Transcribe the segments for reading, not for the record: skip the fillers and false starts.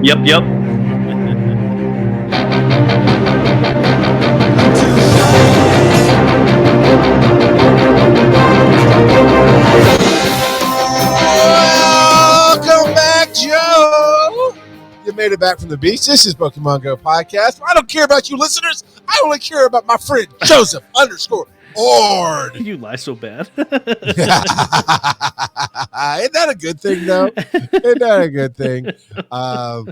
Yep. Welcome back, Joe. You made it back from the beach. This is Pokémon GO Podcast. I don't care about you listeners. I only care about my friend Joseph _Ord. You lie so bad. Isn't that a good thing, though? Isn't that a good thing? No,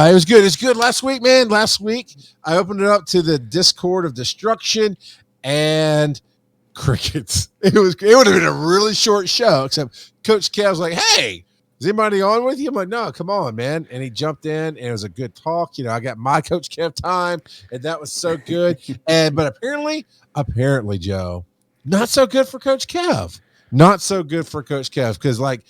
it was good. It's good. Last week, man. Last week, I opened it up to the Discord of Destruction and crickets. It would have been a really short show, except Coach Kev's like, "Hey, is anybody on with you?" I'm like, "No, come on, man." And he jumped in, and it was a good talk. You know, I got my Coach Kev time, and that was so good. But apparently, Joe, not so good for Coach Kev. Not so good for Coach Kev, because like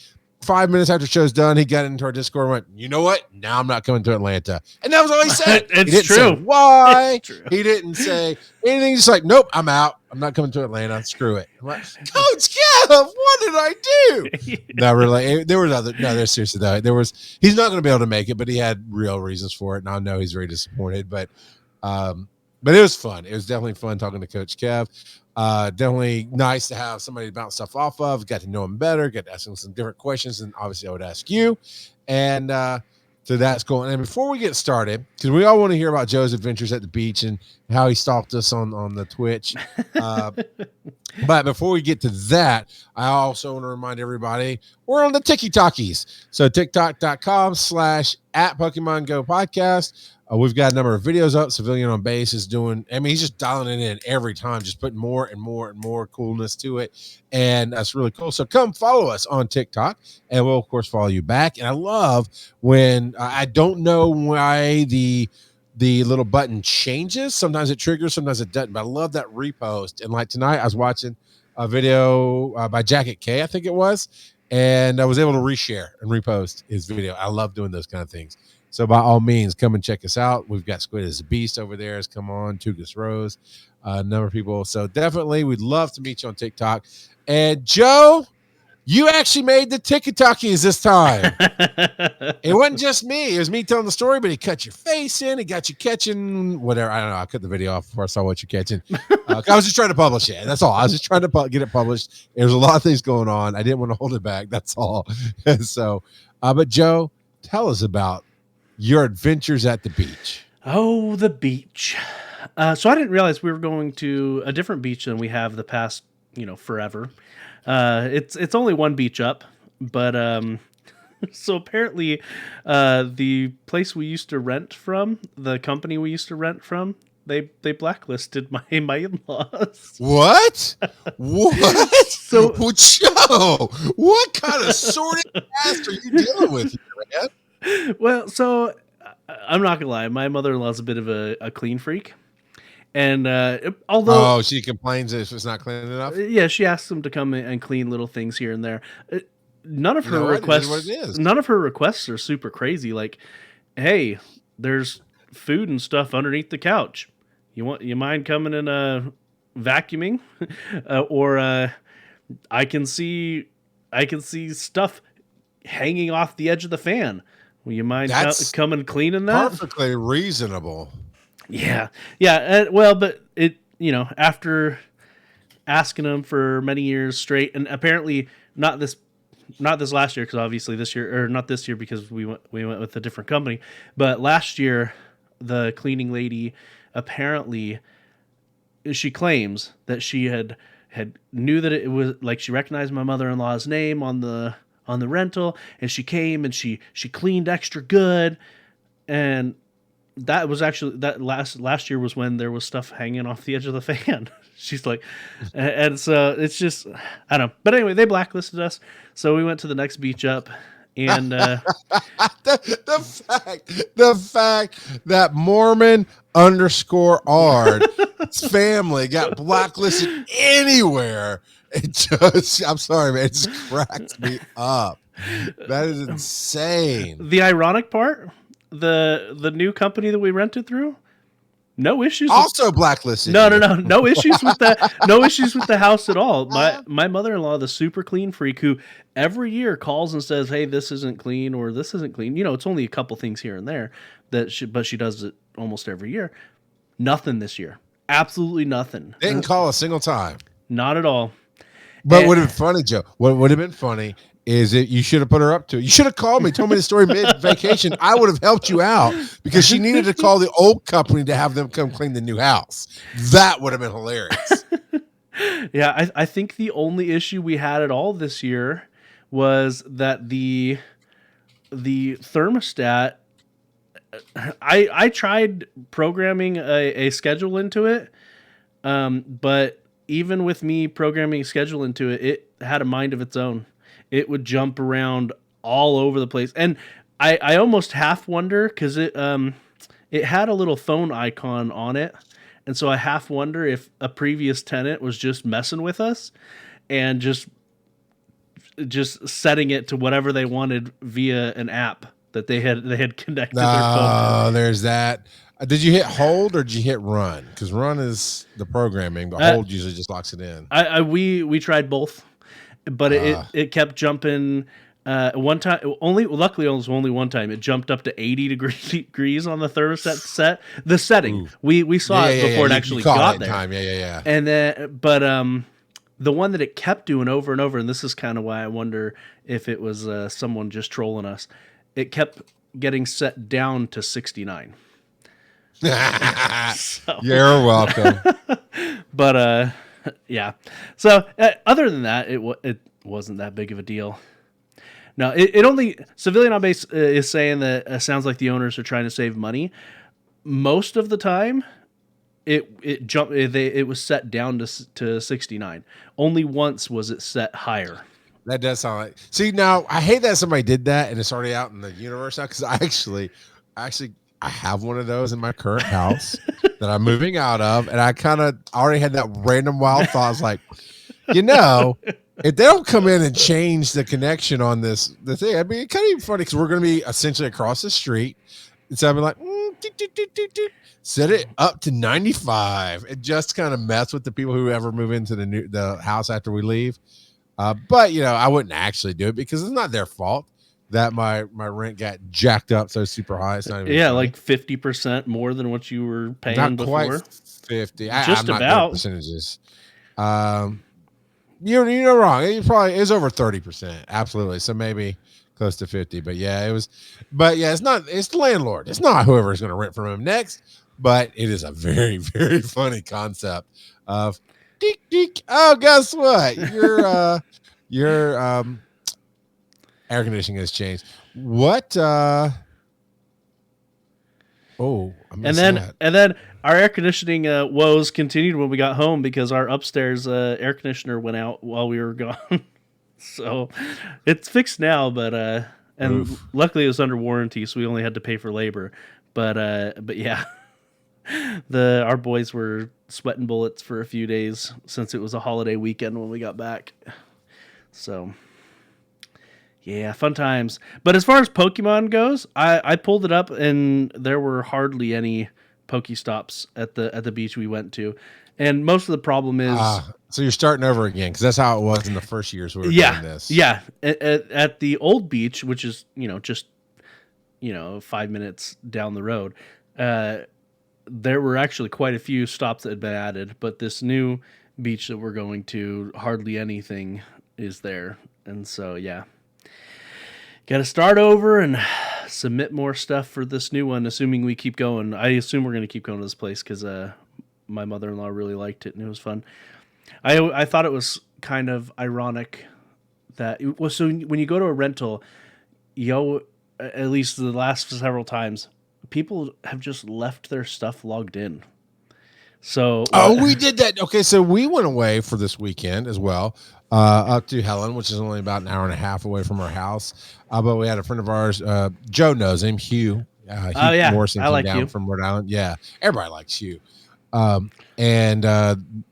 5 minutes after the show's done, he got into our Discord and went, "You know what? Now I'm not coming to Atlanta." And that was all he said. It's he didn't true. Say why? It's true. He didn't say anything. Just like, "Nope, I'm out. I'm not coming to Atlanta. Screw it." I'm like, "Coach Kev, what did I do?" No, really. There was other. No, there's seriously though. There was. He's not going to be able to make it, but he had real reasons for it, and I know he's very disappointed. But it was fun. It was definitely fun talking to Coach Kev. Definitely nice to have somebody to bounce stuff off of. Got to know him better. Got to ask him some different questions than obviously I would ask you. And so that's cool. And before we get started, because we all want to hear about Joe's adventures at the beach and how he stalked us on the Twitch. But before we get to that, I also want to remind everybody we're on the TikTokies. So TikTok.com/@Pokemon GO Podcast. We've got a number of videos up. Civilian on Base is doing, he's just dialing it in every time, just putting more and more and more coolness to it. And that's really cool. So come follow us on TikTok, and we'll, of course, follow you back. And I love when I don't know why the little button changes. Sometimes it triggers, sometimes it doesn't. But I love that repost. And like tonight, I was watching a video by Jacket K, I think it was, and I was able to reshare and repost his video. I love doing those kind of things. So by all means, come and check us out. We've got Squid as a Beast over there. Has come on, Tugas Rose, a number of people. So definitely, we'd love to meet you on TikTok. And Joe, you actually made the TikTokies this time. It wasn't just me. It was me telling the story, but he cut your face in. He got you catching whatever. I don't know. I cut the video off before I saw what you're catching. I was just trying to publish it. That's all. I was just trying to get it published. There's a lot of things going on. I didn't want to hold it back. That's all. So, but Joe, tell us about your adventures at the beach. Oh, the beach. So I didn't realize we were going to a different beach than we have the past, forever. It's only one beach up, but so apparently the place we used to rent from, the company we used to rent from, they blacklisted my in-laws. What? What? So Joe, what kind of sordid past are you dealing with here, man? Well, so I'm not gonna lie, my mother-in-law's a bit of a clean freak, and although she complains if it's not clean enough. Yeah, she asks them to come and clean little things here and there. None of her requests are super crazy. Like, hey, there's food and stuff underneath the couch. You mind coming and vacuuming, or I can see stuff hanging off the edge of the fan. Will you mind coming cleaning that? Perfectly reasonable. Yeah. But it, after asking them for many years straight, and apparently not this last year, because obviously this year, or not this year because we went with a different company, but last year the cleaning lady apparently, she claims that she had knew that it was like, she recognized my mother-in-law's name on the rental, and she came and she cleaned extra good, and that was actually that last year was when there was stuff hanging off the edge of the fan. She's like, and so it's just, I don't know. But anyway, they blacklisted us, so we went to the next beach up, and the fact that Mormon _Ard family got blacklisted anywhere. I'm sorry, man. It just cracked me up. That is insane. The ironic part, the new company that we rented through, No issues. Also blacklisted. No issues with that. No issues with the house at all. My mother-in-law, the super clean freak, who every year calls and says, "Hey, this isn't clean," or "This isn't clean." You know, it's only a couple things here and there but she does it almost every year. Nothing this year. Absolutely nothing. Didn't call a single time. Not at all. But would have been funny, Joe. What would have been funny is that you should have put her up to it. You should have called me, told me the story mid-vacation. I would have helped you out because she needed to call the old company to have them come clean the new house. That would have been hilarious. Yeah, I think the only issue we had at all this year was that the thermostat. I tried programming a schedule into it, but even with me programming a schedule into it, it had a mind of its own. It would jump around all over the place, and I almost half wonder because it had a little phone icon on it, and so I half wonder if a previous tenant was just messing with us and just setting it to whatever they wanted via an app that they had connected their phone to. There's that. Did you hit hold or did you hit run? Because run is the programming, but hold usually just locks it in. We tried both, but it kept jumping. One time, luckily it was only one time. It jumped up to 80 degrees on the thermostat set. The setting. Ooh. We saw it before it actually got there. Time. Yeah. And then, but the one that it kept doing over and over, and this is kind of why I wonder if it was someone just trolling us. It kept getting set down to 69. So. You're welcome. But yeah. So other than that, it wasn't that big of a deal. No, it only Civilian on Base is saying that sounds like the owners are trying to save money. Most of the time, it jumped. It was set down to 69. Only once was it set higher. That does sound like. See, now I hate that somebody did that and it's already out in the universe now because I have one of those in my current house that I'm moving out of, and I kind of already had that random wild thought. I was like, if they don't come in and change the connection on the thing, I mean, it kind of be funny because we're going to be essentially across the street. And so I'd be like, set it up to 95 and just kind of mess with the people who ever move into the house after we leave. But I wouldn't actually do it because it's not their fault that my rent got jacked up so super high. It's not even funny. Like 50% more than what you were paying not before. Quite 50. Just I'm about not percentages. You're wrong. It probably is over 30%. Absolutely. So maybe close to 50. But yeah, it was. But yeah, it's not. It's the landlord. It's not whoever's going to rent from him next. But it is a very, very funny concept of. Deek, deek. Oh, guess what? Your air conditioning has changed. What? And then our air conditioning woes continued when we got home because our upstairs air conditioner went out while we were gone. So it's fixed now, but luckily it was under warranty, so we only had to pay for labor. But yeah. Our boys were sweating bullets for a few days since it was a holiday weekend when we got back. So, yeah, fun times. But as far as Pokemon goes, I pulled it up and there were hardly any Pokestops at the beach we went to, and most of the problem is. So you're starting over again because that's how it was in the first years we were doing this. Yeah, at the old beach, which is just 5 minutes down the road. There were actually quite a few stops that had been added, but this new beach that we're going to, hardly anything is there. And so, yeah, got to start over and submit more stuff for this new one, assuming we keep going. I assume we're going to keep going to this place because my mother-in-law really liked it and it was fun. I thought it was kind of ironic that so when you go to a rental, at least the last several times, people have just left their stuff logged in. So we did that. Okay, so we went away for this weekend as well, up to Helen, which is only about an hour and a half away from our house. But we had a friend of ours, Joe knows him, Hugh. Hugh Morrison came down from Rhode Island. Yeah, everybody likes Hugh. And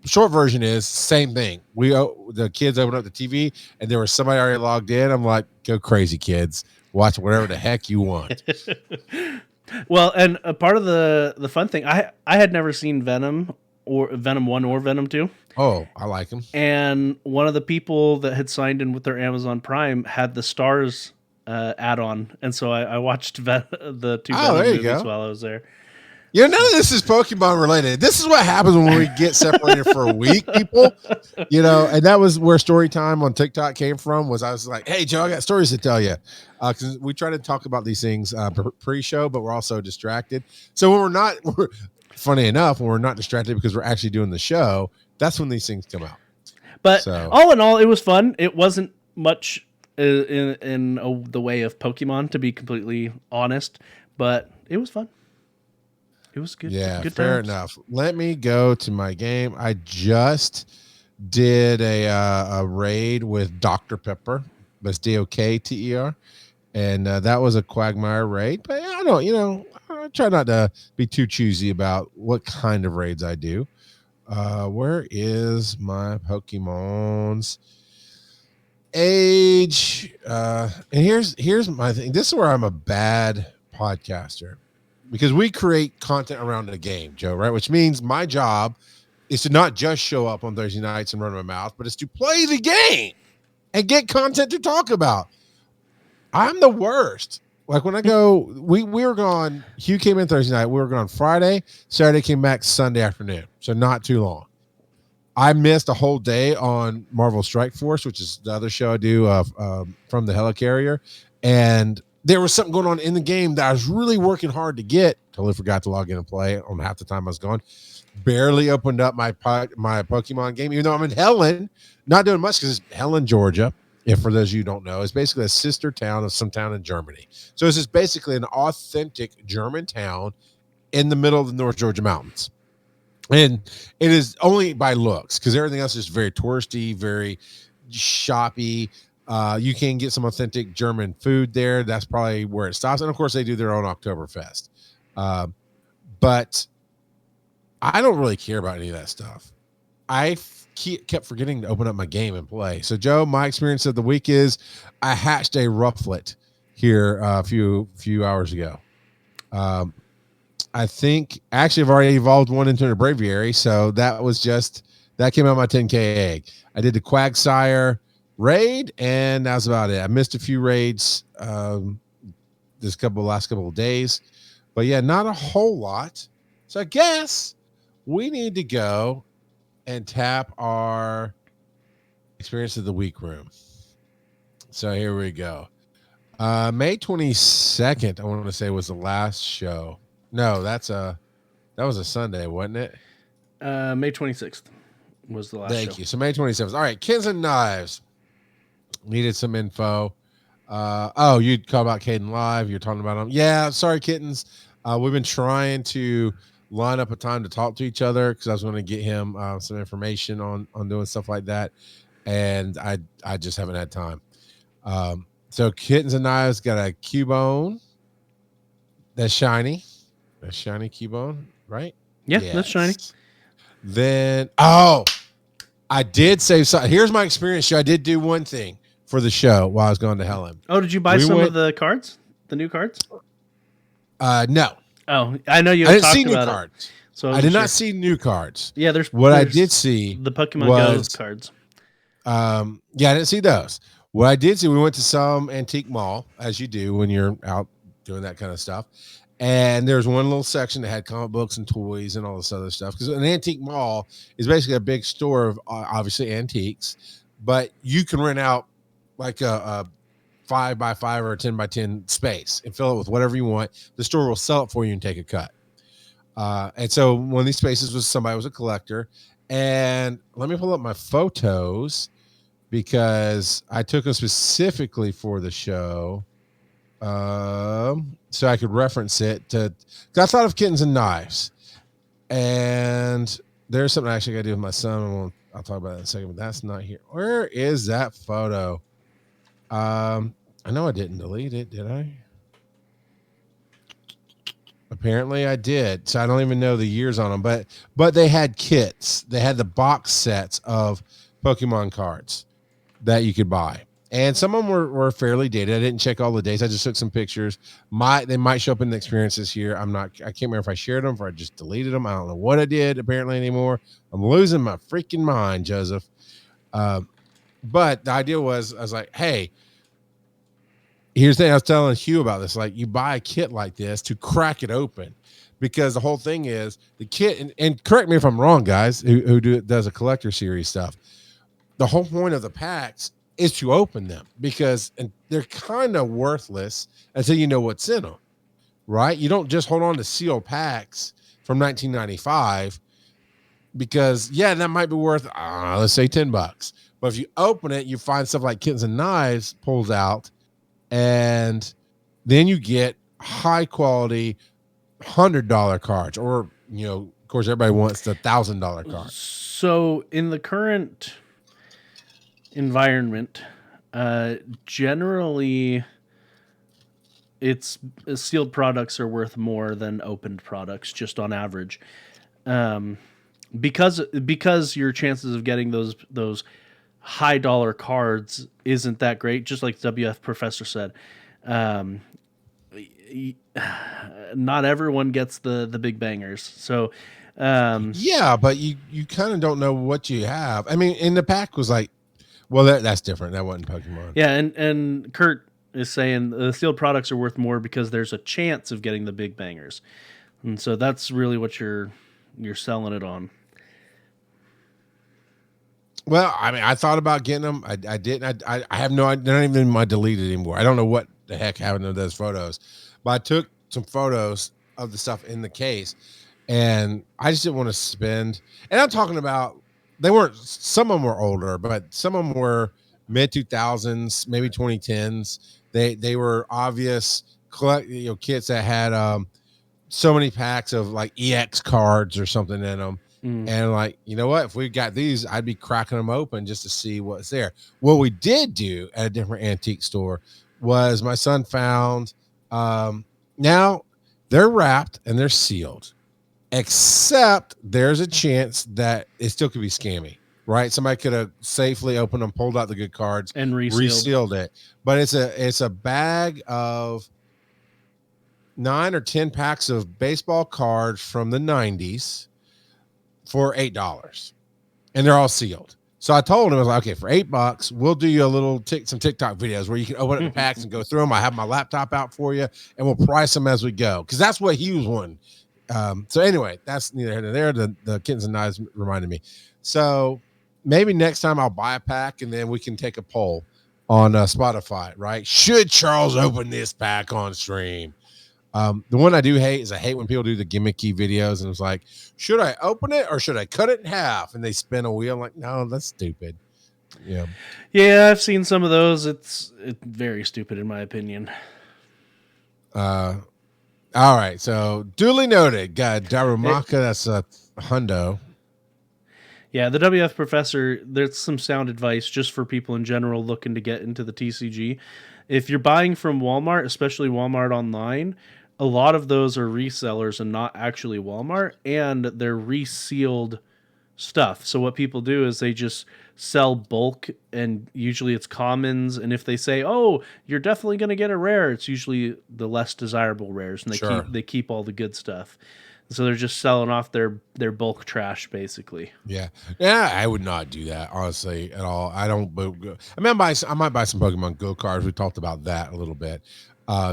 short version is same thing. The kids opened up the TV and there was somebody already logged in. I'm like, go crazy, kids. Watch whatever the heck you want. Well, and a part of the fun thing, I had never seen Venom or Venom 1 or Venom 2. Oh, I like him. And one of the people that had signed in with their Amazon Prime had the Stars add-on, and so I watched the two Oh, Venom there you movies go. while I was there. None of this is Pokemon related. This is what happens when we get separated for a week, people. And that was where story time on TikTok came from. Was I was like, "Hey, Joe, I got stories to tell you," because we try to talk about these things pre-show, but we're also distracted. So when funny enough, when we're not distracted because we're actually doing the show, that's when these things come out. But all in all, it was fun. It wasn't much in the way of Pokemon, to be completely honest, but it was fun. It was good. Yeah, good fair times. enough. Let me go to my game. I just did a raid with Dr. Pepper. That's DOKTER. And that was a Quagmire raid. But I don't, I try not to be too choosy about what kind of raids I do. Where is my Pokemon's age? And here's my thing. This is where I'm a bad podcaster. Because we create content around the game, Joe, right? Which means my job is to not just show up on Thursday nights and run my mouth, but it's to play the game and get content to talk about. I'm the worst. Like when I go, we were gone. Hugh came in Thursday night. We were gone Friday. Saturday came back Sunday afternoon. So not too long. I missed a whole day on Marvel Strike Force, which is the other show I do from the helicarrier. And there was something going on in the game that I was really working hard to get. Totally forgot to log in and play on half the time I was gone. Barely opened up my Pokemon game, even though I'm in Helen. Not doing much because it's Helen, Georgia. If for those of you who don't know, it's basically a sister town of some town in Germany. So it's just basically an authentic German town in the middle of the North Georgia mountains. And it is only by looks because everything else is very touristy, very shoppy. You can get some authentic German food there. That's probably where it stops. And of course, they do their own Oktoberfest. But I don't really care about any of that stuff. I kept forgetting to open up my game and play. So, Joe, my experience of the week is I hatched a Rufflet here a few hours ago. I think actually I've already evolved one into a Braviary. So that came out of my 10K egg. I did the Quagsire raid, and that's about it. I missed a few raids last couple of days, but yeah, not a whole lot. So I guess we need to go and tap our experience of the week room. So here we go. May 22nd, I want to say, was the last show. No, that was a Sunday, wasn't it? May 26th was the last show. Thank you. So May 27th. All right, Kids and Knives. Needed some info. You'd call about Caden Live. You're talking about them. Yeah, sorry, kittens. We've been trying to line up a time to talk to each other because I was going to get him some information on doing stuff like that, and I just haven't had time. So Kittens and Knives got a Cubone. That's shiny. That's shiny Cubone, right? Yeah, yes. That's shiny. Then I did save some. Here's my experience. I did do one thing for the show while I was going to Helen. Oh, did you buy some of the cards? The new cards? No. Oh, I know you. I didn't see new cards. So I did not see new cards. Yeah, I did see the Pokemon Go cards. Yeah, I didn't see those. What I did see, we went to some antique mall, as you do when you're out doing that kind of stuff. And there's one little section that had comic books and toys and all this other stuff. Because an antique mall is basically a big store of obviously antiques, but you can rent out like a 5x5 or a 10x10 space and fill it with whatever you want. The store will sell it for you and take a cut. And so one of these spaces was somebody was a collector. And let me pull up my photos because I took them specifically for the show. So I could reference it to, cause I thought of Kittens and Knives, and there's something I actually got to do with my son. I'll talk about that in a second, but that's not here. Where is that photo? I know I didn't delete it. Did I? Apparently I did. So I don't even know the years on them, but they had kits. They had the box sets of Pokemon cards that you could buy. And some of them were fairly dated. I didn't check all the dates. I just took some pictures. They might show up in the experience this year. I can't remember if I shared them or I just deleted them. I don't know what I did apparently anymore. I'm losing my freaking mind, Joseph. But the idea was, I was like, hey, here's the thing. I was telling Hugh about this. Like, you buy a kit like this to crack it open, because the whole thing is the kit. And correct me if I'm wrong, guys, who does a collector series stuff. The whole point of the packs is to open them, because they're kind of worthless until you know what's in them, right? You don't just hold on to sealed packs from 1995 because, yeah, that might be worth, let's say $10. But if you open it, you find stuff like Kittens and Knives pulls out, and then you get high quality $100 cards, or, of course, everybody wants the $1,000 card. So in the current environment, generally it's sealed products are worth more than opened products, just on average, because your chances of getting those high dollar cards isn't that great. Just like WF Professor said, not everyone gets the big bangers. So yeah, but you kind of don't know what you have. I mean, in the pack was like, well, that's different. That wasn't Pokemon. Yeah, and Kurt is saying the sealed products are worth more because there's a chance of getting the big bangers, and so that's really what you're selling it on. Well, I mean, I thought about getting them. I didn't. I have no. They're not even in my deleted anymore. I don't know what the heck happened to those photos, but I took some photos of the stuff in the case, and I just didn't want to spend. And I'm talking about, they weren't. Some of them were older, but some of them were mid 2000s, maybe 2010s. They were obvious kits that had so many packs of like EX cards or something in them. And like, you know what, if we got these, I'd be cracking them open just to see what's there. What we did do at a different antique store was my son found, now they're wrapped and they're sealed, except there's a chance that it still could be scammy, right? Somebody could have safely opened them, pulled out the good cards and resealed it. But it's a bag of 9 or 10 packs of baseball cards from the 90s for $8, and they're all sealed. So I told him, I was like, okay, for $8, we'll do you a little some TikTok videos where you can open up the packs and go through them. I have my laptop out for you, and we'll price them as we go, because that's what he was wanting. So anyway, that's neither here nor there. The Kittens and Knives reminded me. So maybe next time I'll buy a pack, and then we can take a poll on Spotify, right? Should Charles open this pack on stream? The one I do hate is I hate when people do the gimmicky videos and it's like, should I open it or should I cut it in half? And they spin a wheel. I'm like, no, that's stupid. Yeah. Yeah, I've seen some of those. It's very stupid in my opinion. All right. So duly noted. Got Darumaka. That's a hundo. Yeah, the WF Professor, there's some sound advice just for people in general looking to get into the TCG. If you're buying from Walmart, especially Walmart online, a lot of those are resellers and not actually Walmart, and they're resealed stuff. So what people do is they just sell bulk, and usually it's commons. And if they say, "Oh, you're definitely going to get a rare," it's usually the less desirable rares, and they keep all the good stuff. So they're just selling off their bulk trash, basically. Yeah, I would not do that, honestly, at all. I don't. I mean, I might buy some Pokemon Go cards. We talked about that a little bit,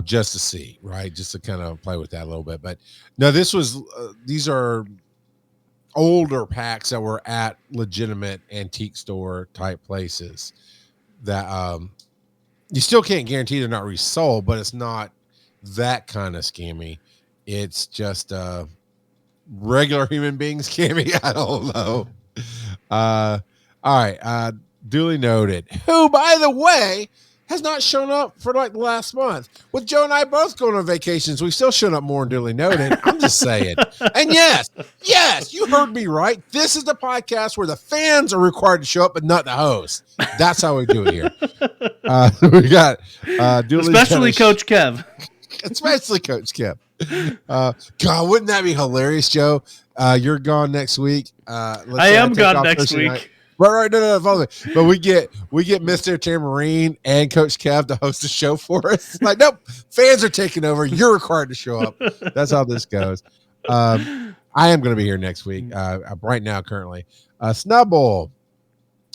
just to see, right? Just to kind of play with that a little bit. But no, these are older packs that were at legitimate antique store type places that you still can't guarantee they're not resold, but it's not that kind of scammy. It's just regular human beings scammy. I don't know. All right. Duly noted. Who, by the way, has not shown up for like the last month. With Joe and I both going on vacations, we still shown up more and duly noted. I'm just saying. And yes, you heard me right. This is the podcast where the fans are required to show up, but not the host. That's how we do it here. We got especially Coach Kev. Especially Coach Kev. God, wouldn't that be hilarious, Joe? You're gone next week. I am gone next week. Right. No, follow me. But we get Mr. Tamarine and Coach Kev to host the show for us. Like, nope, fans are taking over. You're required to show up. That's how this goes. I am going to be here next week. Right now, currently, Snubble.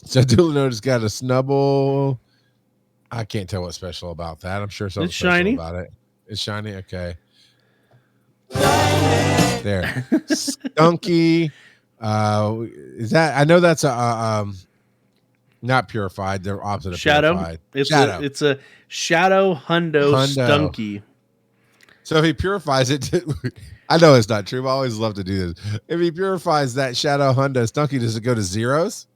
So Doolino's got a Snubble. I can't tell what's special about that. I'm sure something It's special shiny. about it. It's shiny. Okay. There. Skunky. Is that? I know that's a not purified. They're opposite of Shadow. purified. It's a Shadow Hundo Stunky. So if he purifies it, I know it's not true. But I always love to do this. If he purifies that Shadow Hundo Stunky, does it go to zeros?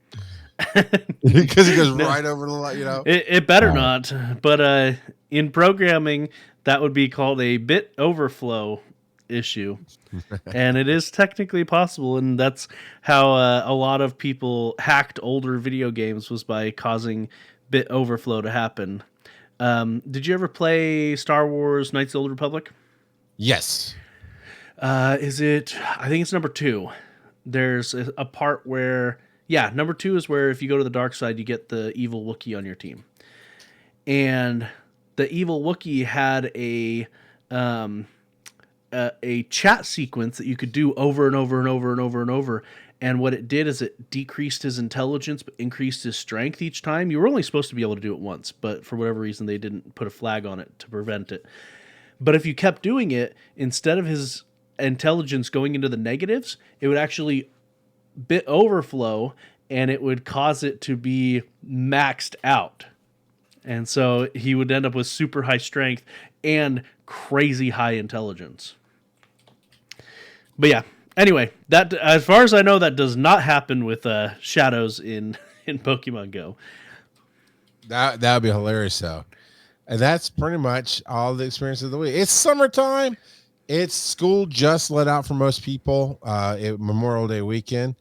Because it goes right over the It better not. But in programming, that would be called a bit overflow issue. And it is technically possible, and that's how a lot of people hacked older video games, was by causing bit overflow to happen. Did you ever play Star Wars Knights of the Old Republic? Yes. I think it's number 2. There's a part where, number 2 is where if you go to the dark side, you get the evil Wookiee on your team. And the evil Wookiee had a chat sequence that you could do over and over and over and over and over. And what it did is it decreased his intelligence, but increased his strength each time. You were only supposed to be able to do it once, but for whatever reason, they didn't put a flag on it to prevent it. But if you kept doing it, instead of his intelligence going into the negatives, it would actually bit overflow, and it would cause it to be maxed out. And so he would end up with super high strength and crazy high intelligence. But yeah, anyway, that, as far as I know, that does not happen with shadows in Pokemon Go. That would be hilarious, though. And that's pretty much all the experience of the week. It's summertime. It's school just let out for most people. Memorial Day weekend.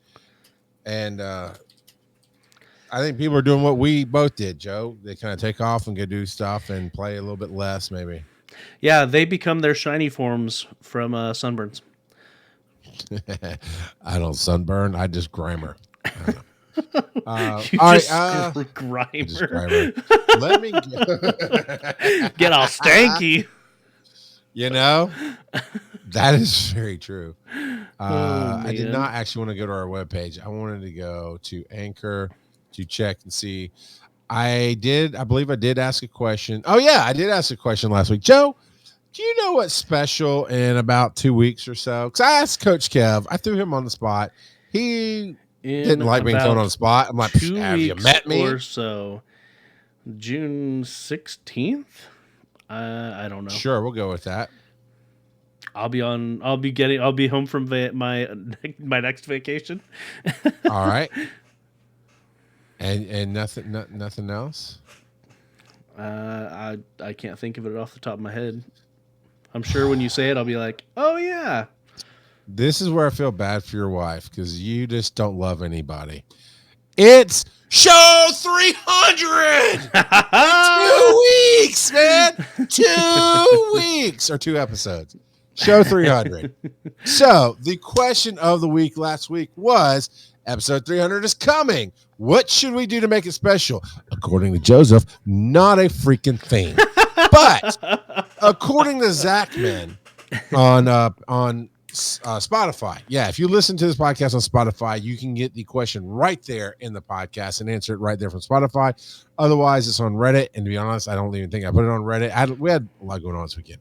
And I think people are doing what we both did, Joe. They kind of take off and go do stuff and play a little bit less, maybe. Yeah, they become their shiny forms from sunburns. I don't sunburn. I just grimer. All right, grimer. Let me get all stanky. That is very true. I did not actually want to go to our webpage. I wanted to go to Anchor to check and see. I believe I did ask a question. Oh yeah, I did ask a question last week. Joe, do you know what's special in about 2 weeks or so? Because I asked Coach Kev. I threw him on the spot. He didn't like being thrown on the spot. I'm like, have you met me? Or so. June 16th? I don't know. Sure, we'll go with that. I'll be home from my next vacation. All right. And nothing else? I can't think of it off the top of my head. I'm sure when you say it, I'll be like, oh yeah. This is where I feel bad for your wife, because you just don't love anybody. It's show 300! 2 weeks, man! 2 weeks or 2 episodes. Show 300. So the question of the week last week was, episode 300 is coming. What should we do to make it special? According to Joseph, not a freaking thing. But according to Zachman on Spotify, if you listen to this podcast on Spotify, you can get the question right there in the podcast and answer it right there from Spotify. Otherwise, it's on Reddit. And to be honest, I don't even think I put it on Reddit. We had a lot going on this weekend.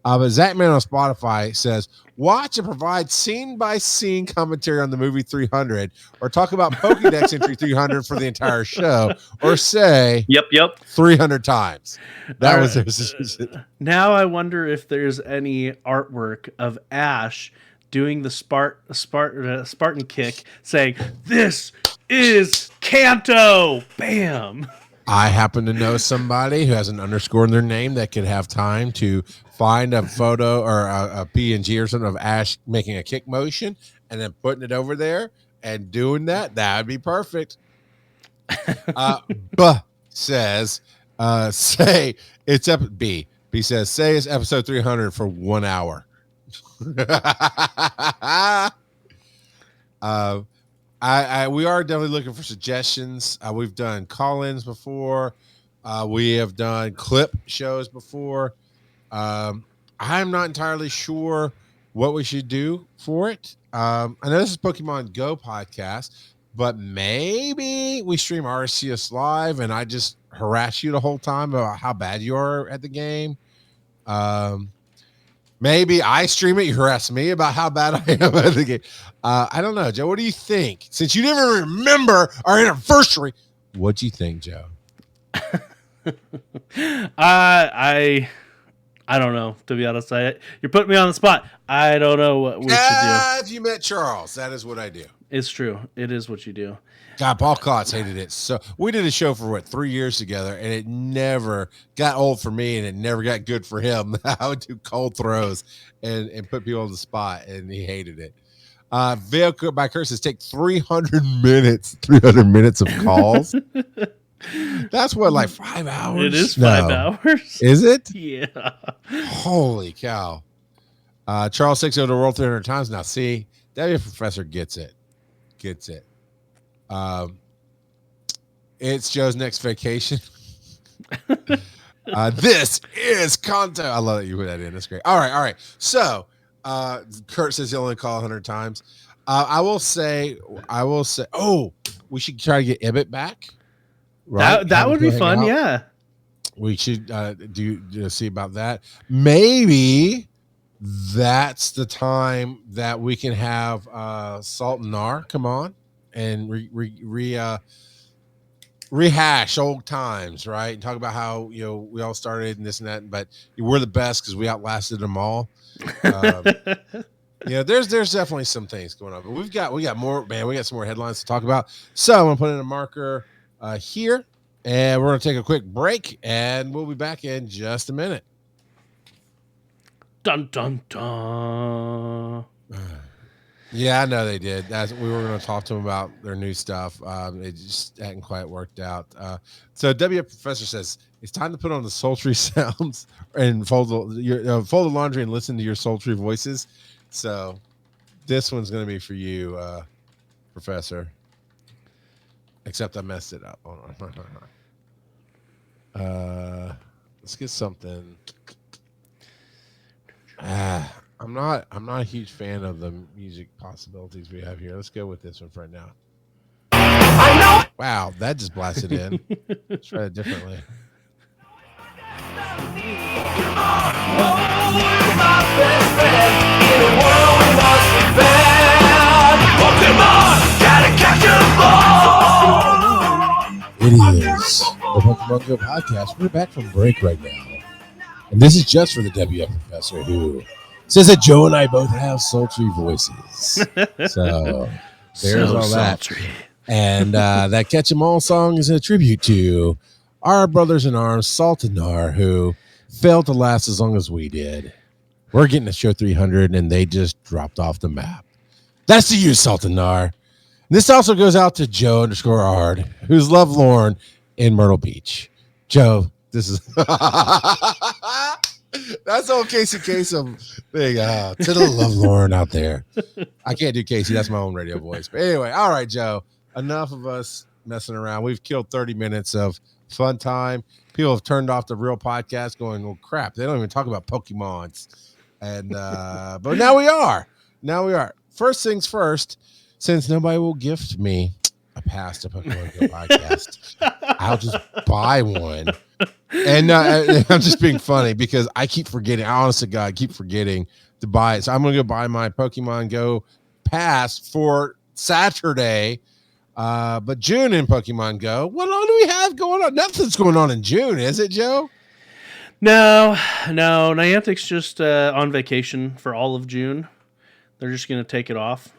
But Zachman on Spotify says, watch and provide scene-by-scene commentary on the movie 300, or talk about Pokédex entry 300 for the entire show, or say, Yep, 300 times. That was their suggestion. Now I wonder if there's any artwork of Ash doing the Spartan kick, saying, "This is Kanto!" Bam! I happen to know somebody who has an underscore in their name that could have time to find a photo or a PNG or something of Ash making a kick motion and then putting it over there and doing that. That would be perfect. Says, say it's B. B says, say it's episode 300 for 1 hour. We are definitely looking for suggestions. We've done call-ins before. We have done clip shows before. I'm not entirely sure what we should do for it. I know this is Pokemon Go podcast, but maybe we stream RCS live and I just harass you the whole time about how bad you are at the game. Maybe I stream it, you harass me about how bad I am at the game. I don't know, Joe. What do you think? Since you didn't even remember our anniversary, what do you think, Joe? I don't know, to be honest. You're putting me on the spot. I don't know what we should do. If you met Charles, that is what I do. It's true. It is what you do. God, Paul Klotz hated it. So we did a show for 3 years together, and it never got old for me, and it never got good for him. I would do cold throws and put people on the spot, and he hated it. Veil by Curses take 300 minutes of calls. That's what, like 5 hours? It is 5 hours. Is it? Yeah. Holy cow. Charles 6 over the world 300 times. Now, see, that professor gets it. It's Joe's next vacation. This is content. I love that you put that in. That's great. All right. So, Kurt says he'll only call 100 times. I will say, we should try to get Ibbot back. Right? That would be fun. Yeah. We should see about that. Maybe that's the time that we can have Salt and Nar come on and rehash old times, right? And talk about how we all started and this and that, but we're the best because we outlasted them all. There's definitely some things going on, but we got more, man. We got some more headlines to talk about. So I'm gonna put in a marker here, and we're gonna take a quick break, and we'll be back in just a minute. Dun dun dun. Yeah, I know they did. We were going to talk to them about their new stuff. It just hadn't quite worked out. So WF Professor says it's time to put on the sultry sounds and fold the laundry and listen to your sultry voices. So this one's going to be for you, Professor. Except I messed it up. Hold on. Let's get something. I'm not a huge fan of the music possibilities we have here. Let's go with this one for right now. Wow, that just blasted in. Let's try it differently. It is the Pokemon GO Podcast. We're back from break right now. And this is just for the WF Professor who says that Joe and I both have sultry voices. So there's all that. And that Catch 'em All song is a tribute to our brothers in arms, Salt and Nar, who failed to last as long as we did. We're getting to show 300, and they just dropped off the map. That's to you, Salt and Nar. This also goes out to Joe _Ard, who's lovelorn in Myrtle Beach. Joe, this is... That's old Casey Kasem thing. To the lovelorn out there. I can't do Casey. That's my own radio voice. But anyway, all right, Joe. Enough of us messing around. We've killed 30 minutes of fun time. People have turned off the real podcast going, well, crap. They don't even talk about Pokemons. And but now we are. First things first, since nobody will gift me a pass to Pokemon GO Podcast, I'll just buy one. And I'm just being funny because I keep forgetting. I honestly, God, keep forgetting to buy it. So I'm going to go buy my Pokemon Go pass for Saturday. But June in Pokemon Go, what all do we have going on? Nothing's going on in June, is it, Joe? No. Niantic's just on vacation for all of June. They're just going to take it off.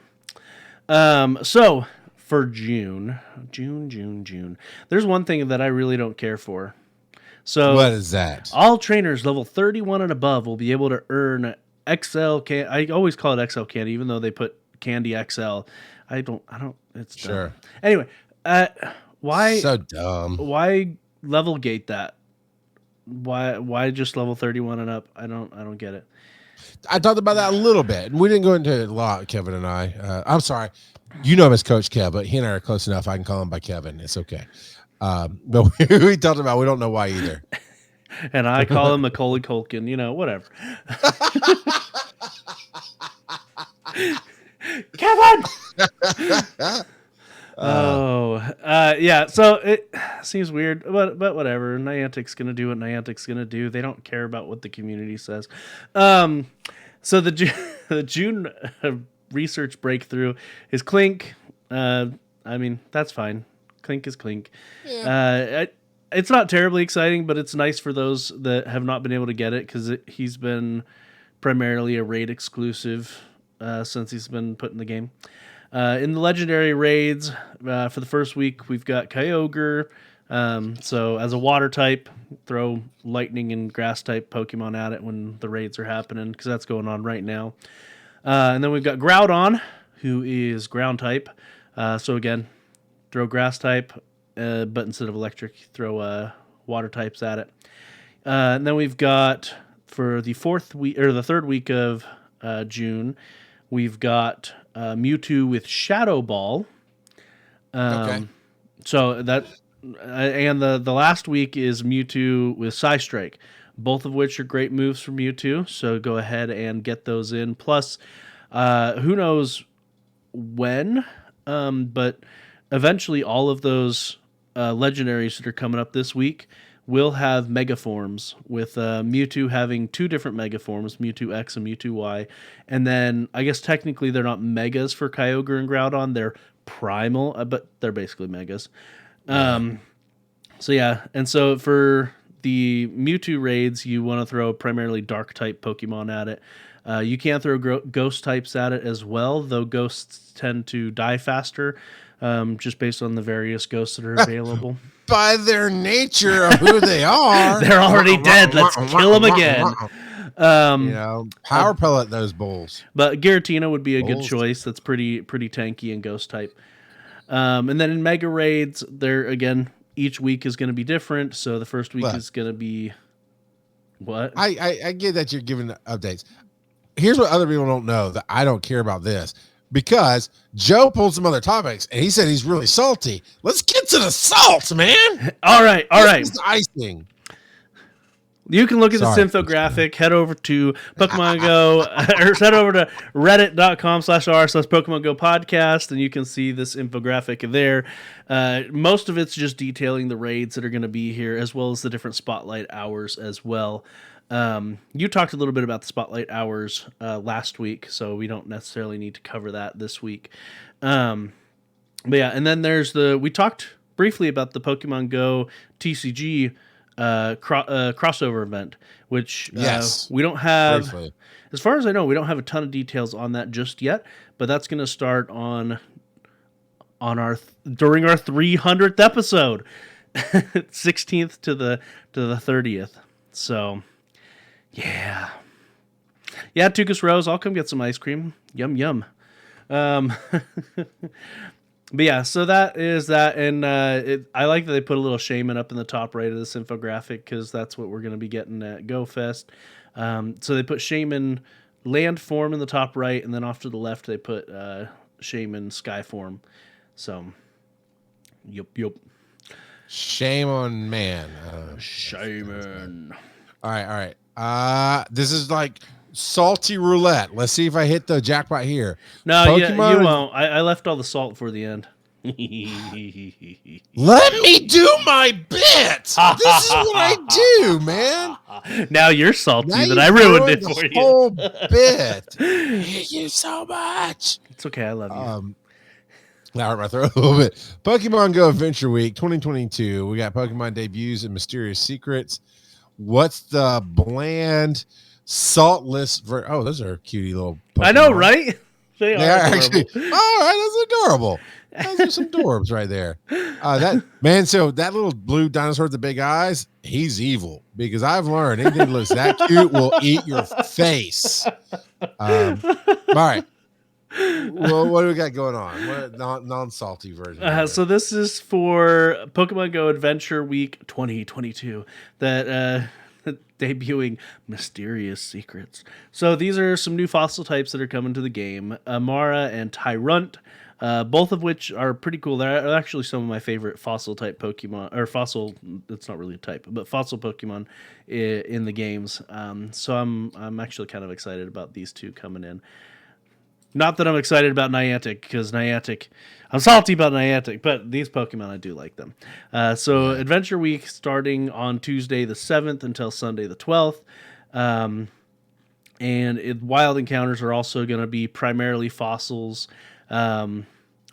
So for June, there's one thing that I really don't care for. So what is that? All trainers level 31 and above will be able to earn XL candy. I always call it XL candy, even though they put Candy XL. I don't. It's dumb. Sure. Anyway, why? So dumb. Why level gate that? Why just level 31 and up? I don't get it. I talked about that a little bit, and we didn't go into it a lot, Kevin and I. I'm sorry. You know him as Coach Kev, but he and I are close enough. I can call him by Kevin. It's okay. But we talked about we don't know why either. And I call him Macaulay Culkin, whatever. Kevin! Yeah, so it seems weird, but whatever. Niantic's going to do what Niantic's going to do. They don't care about what the community says. So the June research breakthrough is Clink. I mean, that's fine. Clink is Clink. Yeah. It's not terribly exciting, but it's nice for those that have not been able to get it because he's been primarily a raid exclusive since he's been put in the game. In the legendary raids, for the first week, we've got Kyogre. So as a water type, throw lightning and grass type Pokemon at it when the raids are happening because that's going on right now. And then we've got Groudon, who is ground type. So again, throw grass type, but instead of electric, throw water types at it. And then we've got for the third week of June, we've got Mewtwo with Shadow Ball. Okay. So that and the last week is Mewtwo with Psystrike, both of which are great moves for Mewtwo. So go ahead and get those in. Plus, who knows when, but eventually all of those legendaries that are coming up this week will have mega forms, with Mewtwo having two different mega forms, Mewtwo X and Mewtwo Y. And then I guess technically they're not megas for Kyogre and Groudon, they're primal, but they're basically megas. So yeah, and so for the Mewtwo raids, you want to throw primarily dark type Pokemon at it. You can throw ghost types at it as well, though ghosts tend to die faster, just based on the various ghosts that are available. By their nature of who they are. They're already dead. Let's kill them again. Power pellet those bulls. But Giratina would be a good choice. That's pretty tanky and ghost type. And then in Mega Raids, each week is going to be different. So the first week is going to be what? I get that you're giving updates. Here's what other people don't know that I don't care about this. Because Joe pulled some other topics and he said he's really salty. Let's get to the salt, man. All right. This is icing. You can look at this infographic. Head over to Pokemon Go, or head over to reddit.com/r/Pokemon Go Podcast, and you can see this infographic there. Most of it's just detailing the raids that are going to be here, as well as the different spotlight hours as well. You talked a little bit about the spotlight hours last week, so we don't necessarily need to cover that this week. But yeah, and then we talked briefly about the Pokemon Go TCG crossover event, which we don't have, briefly. As far as I know, we don't have a ton of details on that just yet, but that's going to start on during our 300th episode, 16th to the 30th. So yeah, Tucus Rose, I'll come get some ice cream. Yum. But yeah, so that is that, and I like that they put a little shaman up in the top right of this infographic because that's what we're going to be getting at Go Fest. So they put shaman land form in the top right, and then off to the left they put shaman sky form. So, yup. Shame on man. Shaman. All right. This is like salty roulette. Let's see if I hit the jackpot here. No, you won't. I left all the salt for the end. Let me do my bit. This is what I do, man. Now you're salty that I ruined it for you. Whole bit. Thank you so much. It's okay. I love you. Now hurt my throat a little bit. Pokemon Go Adventure Week 2022. We got Pokemon debuts and mysterious secrets. What's the bland, saltless those are cutie little Pokemon. I know, right? They are actually. All right, that's adorable. Those are some dorbs right there. So that little blue dinosaur with the big eyes, he's evil because I've learned anything that looks that cute will eat your face. All right. Well, what do we got going on? What non-salty version? So this is for Pokemon Go Adventure Week 2022. That debuting Mysterious Secrets. So these are some new fossil types that are coming to the game. Amara and Tyrunt, both of which are pretty cool. They're actually some of my favorite fossil type Pokemon, or fossil, it's not really a type, but fossil Pokemon in the games. So I'm actually kind of excited about these two coming in. Not that I'm excited about Niantic, because I'm salty about Niantic, but these Pokemon, I do like them. So Adventure Week starting on Tuesday the 7th until Sunday the 12th. Wild encounters are also going to be primarily fossils. Well,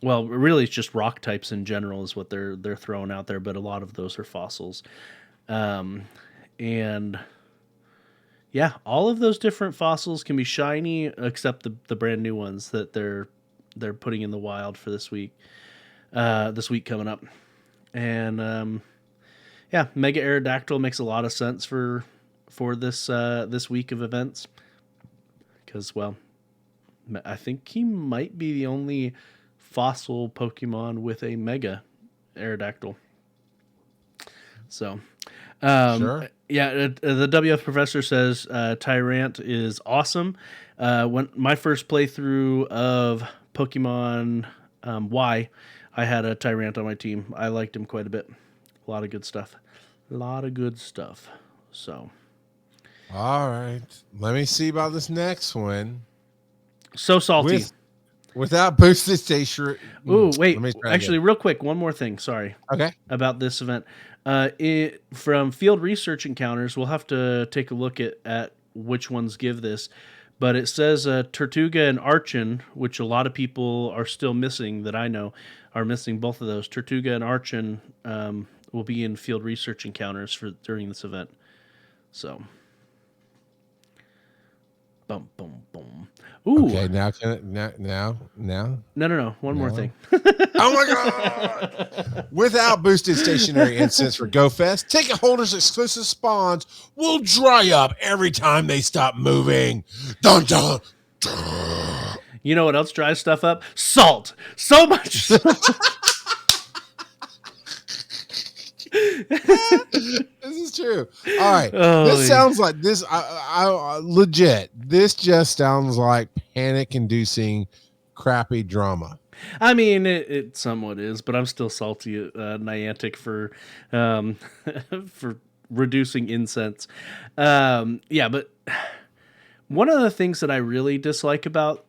really it's just rock types in general is what they're throwing out there, but a lot of those are fossils. And yeah, all of those different fossils can be shiny, except the brand new ones that they're putting in the wild for this week. This week coming up, and yeah, Mega Aerodactyl makes a lot of sense for this week of events, because well, I think he might be the only fossil Pokemon with a Mega Aerodactyl. So. Sure. Yeah, the WF professor says Tyrant is awesome. When my first playthrough of Pokemon Y, I had a Tyrant on my team. I liked him quite a bit. A lot of good stuff. So. All right. Let me see about this next one. So salty. Without boosted station. Ooh, wait. Actually, real quick, one more thing. Sorry. Okay. About this event. From field research encounters, we'll have to take a look at which ones give this. But it says Tortuga and Archon, which a lot of people are still missing, that I know are missing both of those. Tortuga and Archon will be in field research encounters during this event. So. Boom, boom, boom. Ooh. Okay, now. No. One more thing. Oh my God! Without boosted stationary incense for Go Fest, ticket holders' exclusive spawns will dry up every time they stop moving. Dun dun. Dun. You know what else dries stuff up? Salt. So much salt. This is true. All right. This sounds like this. I legit. This just sounds like panic-inducing, crappy drama. I mean, it somewhat is, but I'm still salty at Niantic for for reducing incense. Yeah, but one of the things that I really dislike about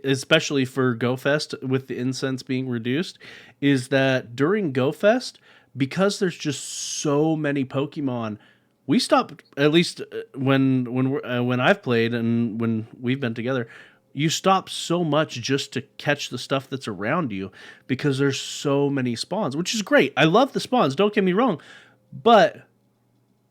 especially for Go Fest with the incense being reduced, is that during Go Fest, because there's just so many Pokemon, we stop, at least when I've played and when we've been together, you stop so much just to catch the stuff that's around you because there's so many spawns, which is great. I love the spawns, don't get me wrong, but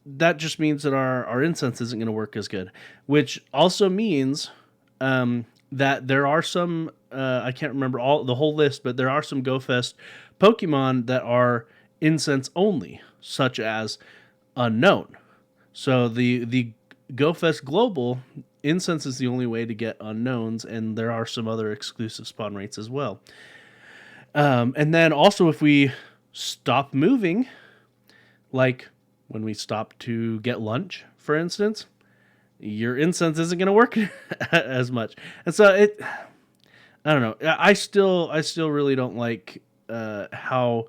that just means that our incense isn't going to work as good, which also means that there are some, I can't remember the whole list, but there are some Go Fest Pokemon that are incense only, such as Unknown. So the Go Fest Global, incense is the only way to get Unknowns, and there are some other exclusive spawn rates as well. And then also if we stop moving, like when we stop to get lunch, for instance, your incense isn't going to work as much. And so I don't know. I still really don't like how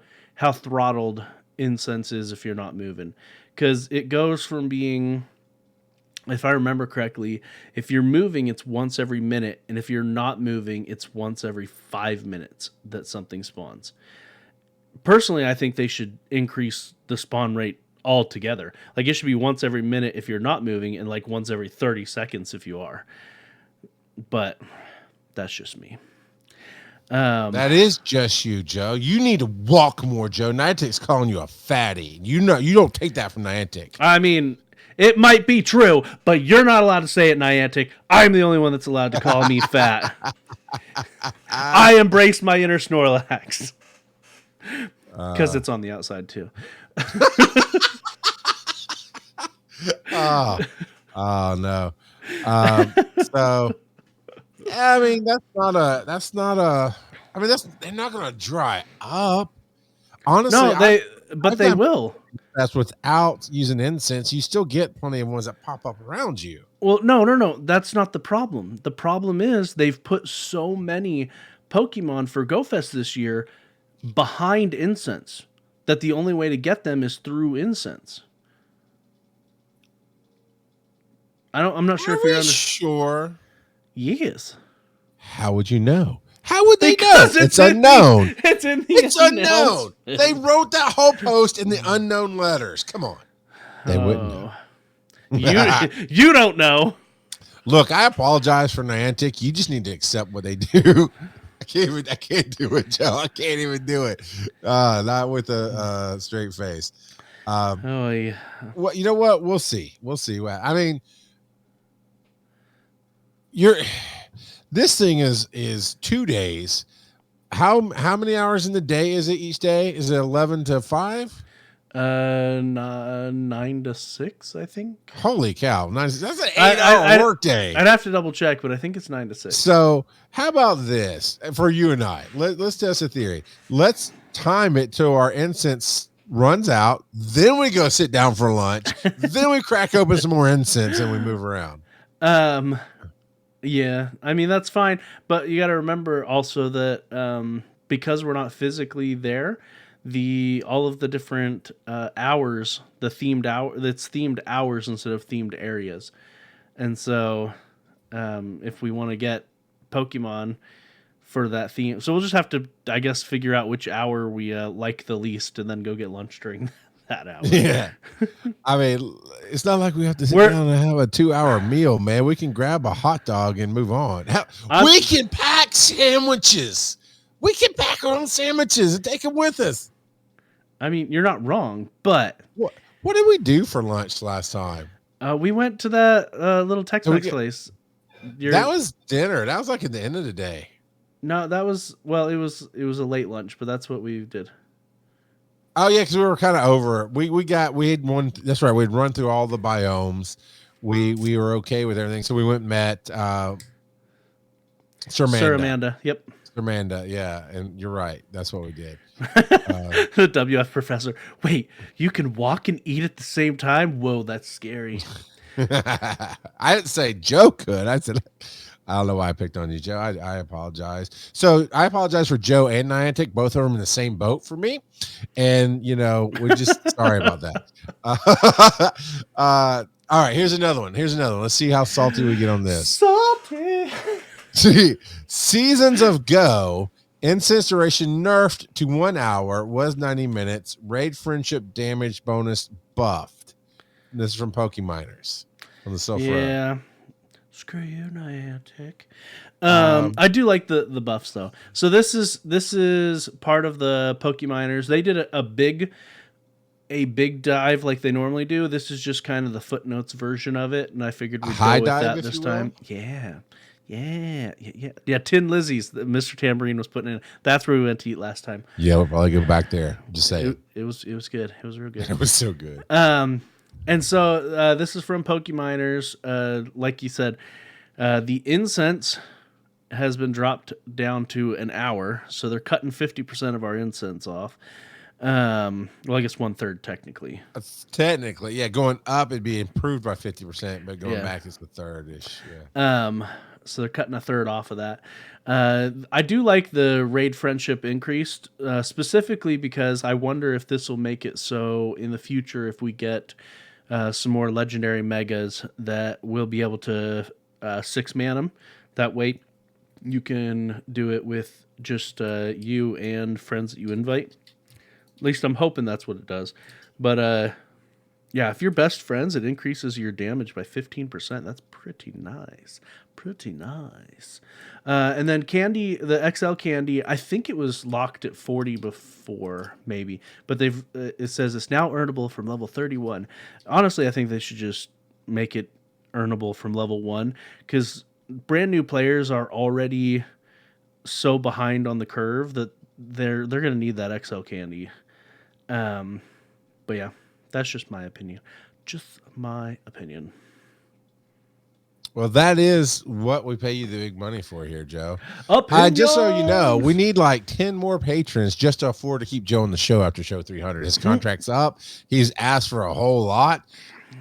throttled incense is if you're not moving, because it goes from being, if I remember correctly, if you're moving, it's once every minute, and if you're not moving, it's once every 5 minutes that something spawns. Personally, I think they should increase the spawn rate altogether. Like, it should be once every minute if you're not moving, and like once every 30 seconds if you are. But that's just me. That is just you, Joe. You need to walk more, Joe. Niantic's calling you a fatty. You know, you don't take that from Niantic. I mean, it might be true, but you're not allowed to say it, Niantic. I'm the only one that's allowed to call me fat. I embrace my inner Snorlax. Because it's on the outside, too. Oh no. So, I mean, they're not going to dry up. Honestly, No, but I've they done will. that's without using incense. You still get plenty of ones that pop up around you. Well, no. That's not the problem. The problem is they've put so many Pokemon for Go Fest this year behind incense that the only way to get them is through incense. I'm not sure Are if you're we sure? Yes. How would you know? How would they know? Because It's unknown. It's in the It's unknown. announcement. They wrote that whole post in the unknown letters. Come on. They wouldn't know. You don't know. Look, I apologize for Niantic. You just need to accept what they do. I can't do it, Joe. I can't even do it. Not with a straight face. Yeah. Well, you know what? We'll see. We'll see. I mean, this thing is 2 days. How many hours in the day is it each day? Is it 11 to 5? 9 to 6, I think. Holy cow! That's an 8-hour work day. I'd have to double check, but I think it's 9 to 6. So how about this for you and I? Let's test a theory. Let's time it till our incense runs out. Then we go sit down for lunch. Then we crack open some more incense and we move around. Yeah, I mean that's fine, but you got to remember also that because we're not physically there, all of the different hours, that's themed hours instead of themed areas, and so if we want to get Pokemon for that theme, so we'll just have to, I guess, figure out which hour we like the least, and then go get lunch during that hour. Yeah. I mean, it's not like we have to sit down and have a 2-hour meal, man. We can grab a hot dog and move on. We can pack sandwiches. We can pack our own sandwiches and take them with us. I mean, you're not wrong, but what did we do for lunch last time? We went to that little Tex-Mex place. That was dinner. That was like at the end of the day. No, that was, well, it was a late lunch, but that's what we did. Oh yeah, because we were kind of over. We had one. That's right. We'd run through all the biomes. We were okay with everything, so we went and met Sir Amanda. Yep. Sir Amanda. Yeah, and you're right. That's what we did. The WF professor. Wait, you can walk and eat at the same time? Whoa, that's scary. I didn't say Joe could. I said, I don't know why I picked on you, Joe. I apologize. So I apologize for Joe and Niantic, both of them in the same boat for me. And, we're just sorry about that. All right, here's another one. Let's see how salty we get on this. Salty. See, Seasons of Go, incense duration nerfed to 1 hour, was 90 minutes. Raid friendship damage bonus buffed. And this is from Pokeminers on the Silph Road. Yeah. Screw you, Niantic. I do like the buffs though. So this is part of the Pokeminers. They did a big dive like they normally do. This is just kind of the footnotes version of it, and I figured we'd go with that this time. Yeah. Tin Lizzie's that Mr. Tambourine was putting in. That's where we went to eat last time. Yeah, we'll probably go back there. Just say it was good. It was real good. It was so good. And so this is from Pokeminers. Like you said, the incense has been dropped down to an hour, so they're cutting 50% of our incense off. Well, I guess 1/3 technically. Technically, yeah. Going up, it'd be improved by 50%, but going back, it's a third-ish. Yeah. So they're cutting 1/3 off of that. I do like the raid friendship increased, specifically because I wonder if this will make it so in the future, if we get some more legendary megas, that we'll be able to 6-man them. That way you can do it with just you and friends that you invite. At least I'm hoping that's what it does. But yeah, if you're best friends, it increases your damage by 15%. That's pretty nice. And then candy, the XL candy, I think it was locked at 40 before, maybe. But it says it's now earnable from level 31. Honestly, I think they should just make it earnable from level 1, because brand new players are already so behind on the curve that they're going to need that XL candy. But yeah, that's just my opinion. Well, that is what we pay you the big money for here, Joe. Opinions! Just so you know, we need like 10 more patrons just to afford to keep Joe on the show after show 300. His contract's up. He's asked for a whole lot.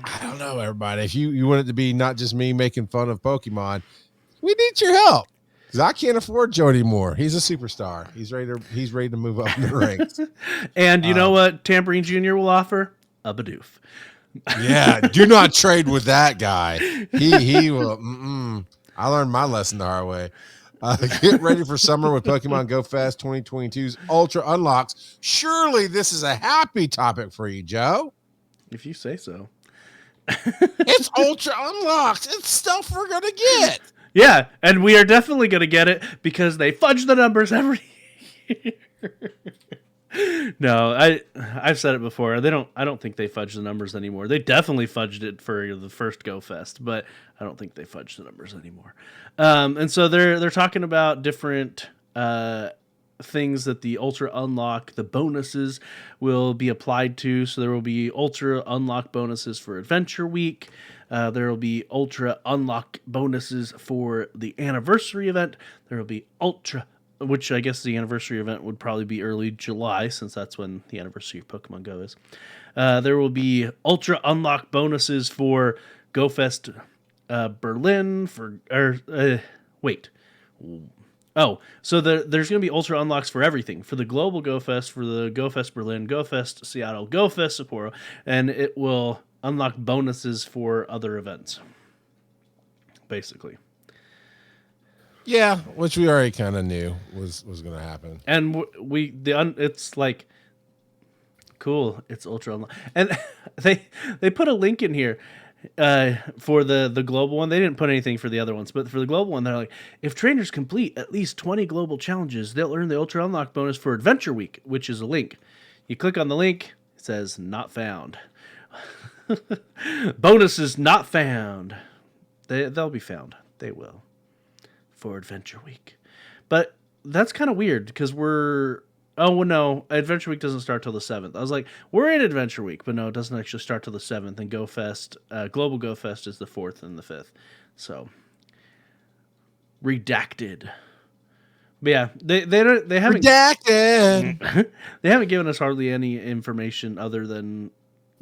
I don't know, everybody. If you want it to be not just me making fun of Pokemon, we need your help. Because I can't afford Joe anymore. He's a superstar. He's ready to move up in the ranks. And you know what Tambourine Jr. will offer? A Bidoof. Yeah, do not trade with that guy. He will. I learned my lesson the hard way. Get ready for summer with Pokemon Go Fest 2022's Ultra Unlocks. Surely this is a happy topic for you, Joe. If you say so. It's Ultra Unlocks. It's stuff we're going to get. Yeah, and we are definitely going to get it because they fudge the numbers every year. No, I've said it before. I don't think they fudge the numbers anymore. They definitely fudged it for the first Go Fest, but I don't think they fudge the numbers anymore. And so they're talking about different things that the Ultra Unlock, the bonuses will be applied to. So there will be Ultra Unlock bonuses for Adventure Week. There will be Ultra Unlock bonuses for the anniversary event. There will be which I guess the anniversary event would probably be early July, since that's when the anniversary of Pokemon Go is. There will be Ultra Unlock bonuses for Go Fest Berlin. So there's going to be Ultra Unlocks for everything. For the Global Go Fest, for the Go Fest Berlin, Go Fest Seattle, Go Fest Sapporo, and it will unlock bonuses for other events, basically. Yeah, which we already kind of knew was going to happen. And it's like, cool, it's Ultra Unlock. And they put a link in here for the global one. They didn't put anything for the other ones, but for the global one, they're like, if trainers complete at least 20 global challenges, they'll earn the Ultra Unlock bonus for Adventure Week, which is a link. You click on the link, it says not found. Bonuses not found. They'll be found. They will. For Adventure Week. But that's kind of weird because Adventure Week doesn't start till the 7th. I was like, we're in Adventure Week, but no, it doesn't actually start till the 7th, and Go Fest, Global Go Fest is the 4th and the 5th. So, redacted. But yeah, they haven't redacted. They haven't given us hardly any information other than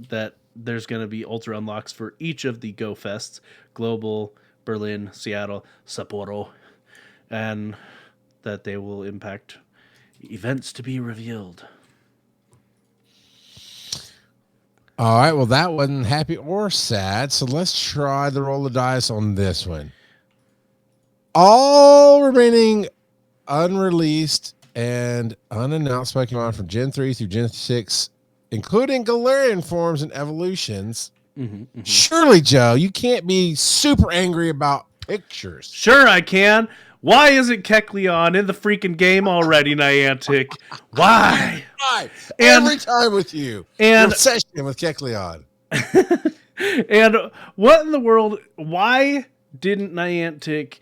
that there's going to be Ultra Unlocks for each of the Go Fests, Global, Berlin, Seattle, Sapporo, and that they will impact events to be revealed. All right, well, that wasn't happy or sad, so let's try the roll of dice on this one. All remaining unreleased and unannounced Pokemon from Gen 3 through Gen 6, including Galarian forms and evolutions. Surely, Joe, you can't be super angry about pictures. Sure I can. Why isn't Kecleon in the freaking game already, Niantic? Why? Every time with you. And obsession with Kecleon. And what in the world? Why didn't Niantic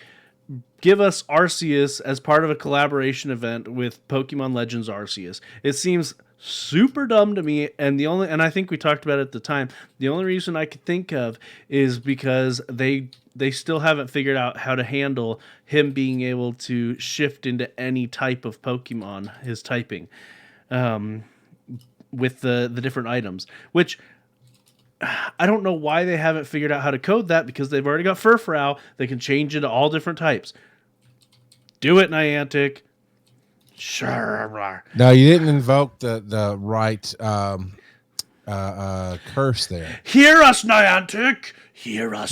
give us Arceus as part of a collaboration event with Pokemon Legends Arceus? It seems super dumb to me, and I think we talked about it at the time. The only reason I could think of is because they still haven't figured out how to handle him being able to shift into any type of Pokemon, his typing, with the different items, which I don't know why they haven't figured out how to code that, because they've already got Furfrou. They can change into all different types. Do it, Niantic. Sure. No, you didn't invoke the right curse there. Hear us, Niantic. Hear us.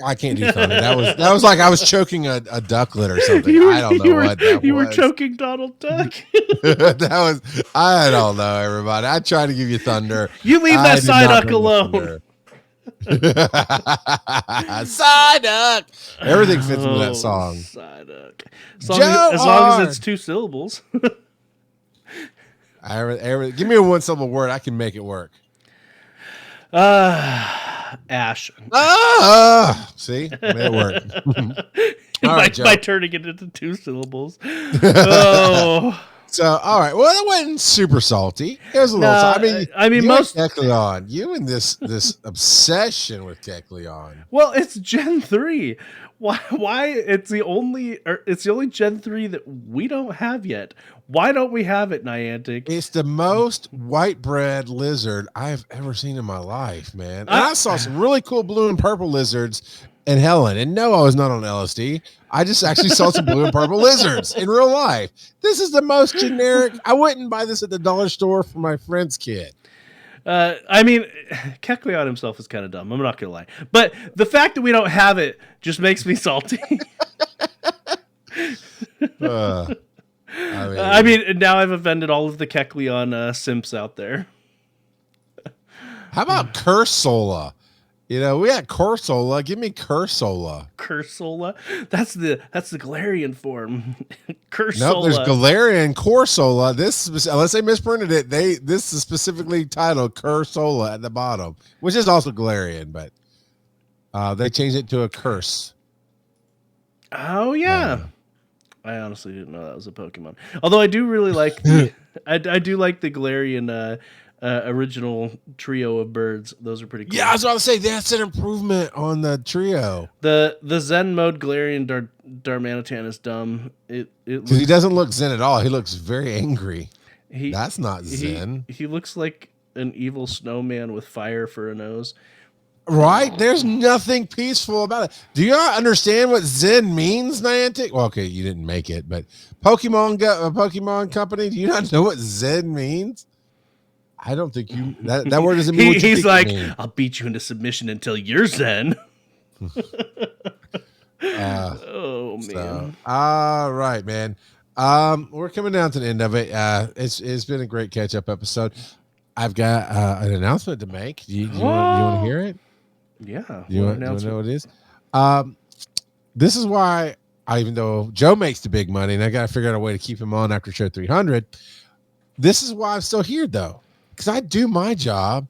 I can't do thunder. That was like I was choking a ducklet or something. I don't know what that was. You were choking Donald Duck. I don't know, everybody. I tried to give you thunder. You leave that Psyduck alone. Psyduck. Everything fits into that song. Psyduck. As long as it's 2 syllables. Give me a 1-syllable word. I can make it work. Ash. See? Made it work. By turning it into 2 syllables. Oh. So, all right. Well, it wasn't super salty. It was a little. No, I mean you most. and Kecleon, you and this obsession with Kecleon. Well, it's Gen 3. Why it's the only Gen 3 that we don't have yet. Why don't we have it, Niantic? It's the most white bread lizard I've ever seen in my life, man. And I saw some really cool blue and purple lizards in Helen. And no, I was not on LSD. I just actually saw some blue and purple lizards in real life. This is the most generic. I wouldn't buy this at the dollar store for my friend's kid. I mean, Kecleon himself is kind of dumb. I'm not going to lie. But the fact that we don't have it just makes me salty. I mean, now I've offended all of the Kecleon simps out there. How about Cursola? You know, we had Corsola. Give me Cursola. Cursola? That's the Galarian form. Cursola. Nope, there's Galarian Corsola. This, unless they misprinted it, this is specifically titled Cursola at the bottom, which is also Galarian, but they changed it to a curse. Oh yeah. I honestly didn't know that was a Pokemon. Although I do really like I do like the Galarian original trio of birds. Those are pretty cool. Yeah, I was about to say that's an improvement on the trio. The Zen mode Galarian Darmanitan is dumb. Because he doesn't look Zen at all. He looks very angry. That's not Zen. He looks like an evil snowman with fire for a nose. Right? There's nothing peaceful about it. Do you not understand what Zen means, Niantic? Well, okay, you didn't make it, but Pokemon Company, do you not know what Zen means? I don't think that word doesn't mean what you he's like, mean. I'll beat you into submission until you're Zen. Oh man. So, all right, man. We're coming down to the end of it. It's been a great catch-up episode. I've got an announcement to make. Do you want to hear it? Yeah. You want to know what it is? This is why even though Joe makes the big money and I got to figure out a way to keep him on after show 300, this is why I'm still here, though. Because I do my job.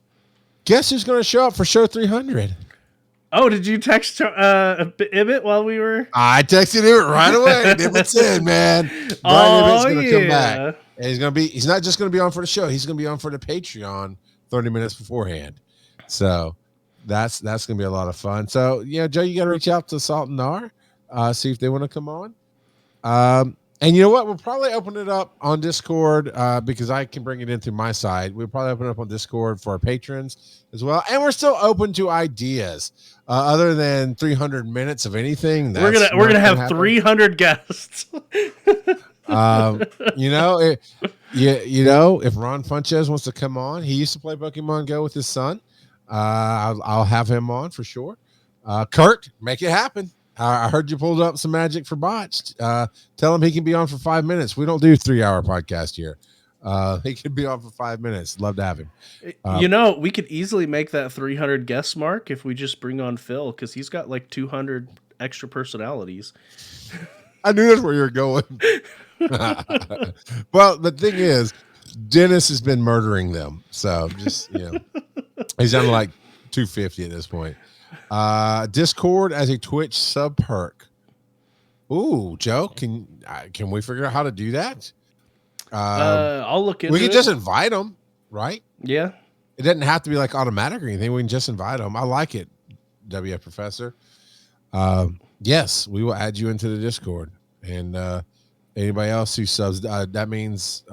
Guess who's going to show up for show 300? Oh, did you text Ibbot while we were? I texted him right away. Ibbott's in, man. Brian Ibbott's going to come back. And he's not just going to be on for the show. He's going to be on for the Patreon 30 minutes beforehand. So that's going to be a lot of fun. So, yeah, Joe, you got to reach out to Salt and Nar, see if they want to come on. And you know what? We'll probably open it up on Discord because I can bring it in through my side. We'll probably open it up on Discord for our patrons as well. And we're still open to ideas other than 300 minutes of anything. We're gonna have 300 guests. You know, if Ron Funches wants to come on, he used to play Pokemon Go with his son. I'll have him on for sure. Kurt, make it happen. I heard you pulled up some magic for Botched. Tell him he can be on for 5 minutes. We don't do 3-hour podcast here. He could be on for 5 minutes. Love to have him. We could easily make that 300 guest mark if we just bring on Phil because he's got like 200 extra personalities. I knew that's where you were going. Well, the thing is, Dennis has been murdering them. So just, he's down to like 250 at this point. Discord as a Twitch sub perk. Ooh, Joe, can we figure out how to do that? I'll look into it. We can just invite them, right? Yeah. It doesn't have to be like automatic or anything. We can just invite them. I like it, WF Professor. Yes, we will add you into the Discord. And anybody else who subs, that means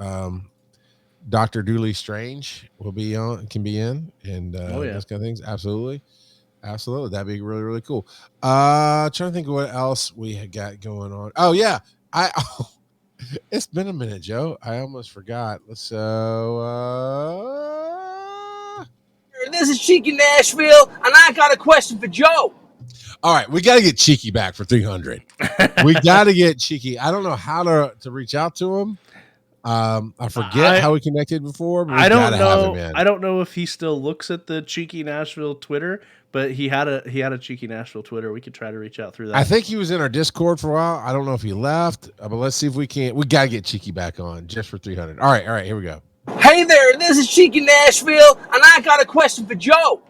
Dr. Dooley Strange can be in, and those kind of things. Absolutely. That'd be really, really cool. Trying to think of what else we had got going on. Oh yeah, it's been a minute, Joe. I almost forgot. This is Cheeky Nashville, and I got a question for Joe. All right, we got to get Cheeky back for 300. We got to get Cheeky. I don't know how to reach out to him. I forget how we connected before. But I don't know. I don't know if he still looks at the Cheeky Nashville Twitter, but he had a Cheeky Nashville Twitter. We could try to reach out through that. I think he was in our Discord for a while. I don't know if he left, but let's see if we can. We got to get Cheeky back on just for 300. All right, here we go. Hey there, this is Cheeky Nashville, and I got a question for Joe.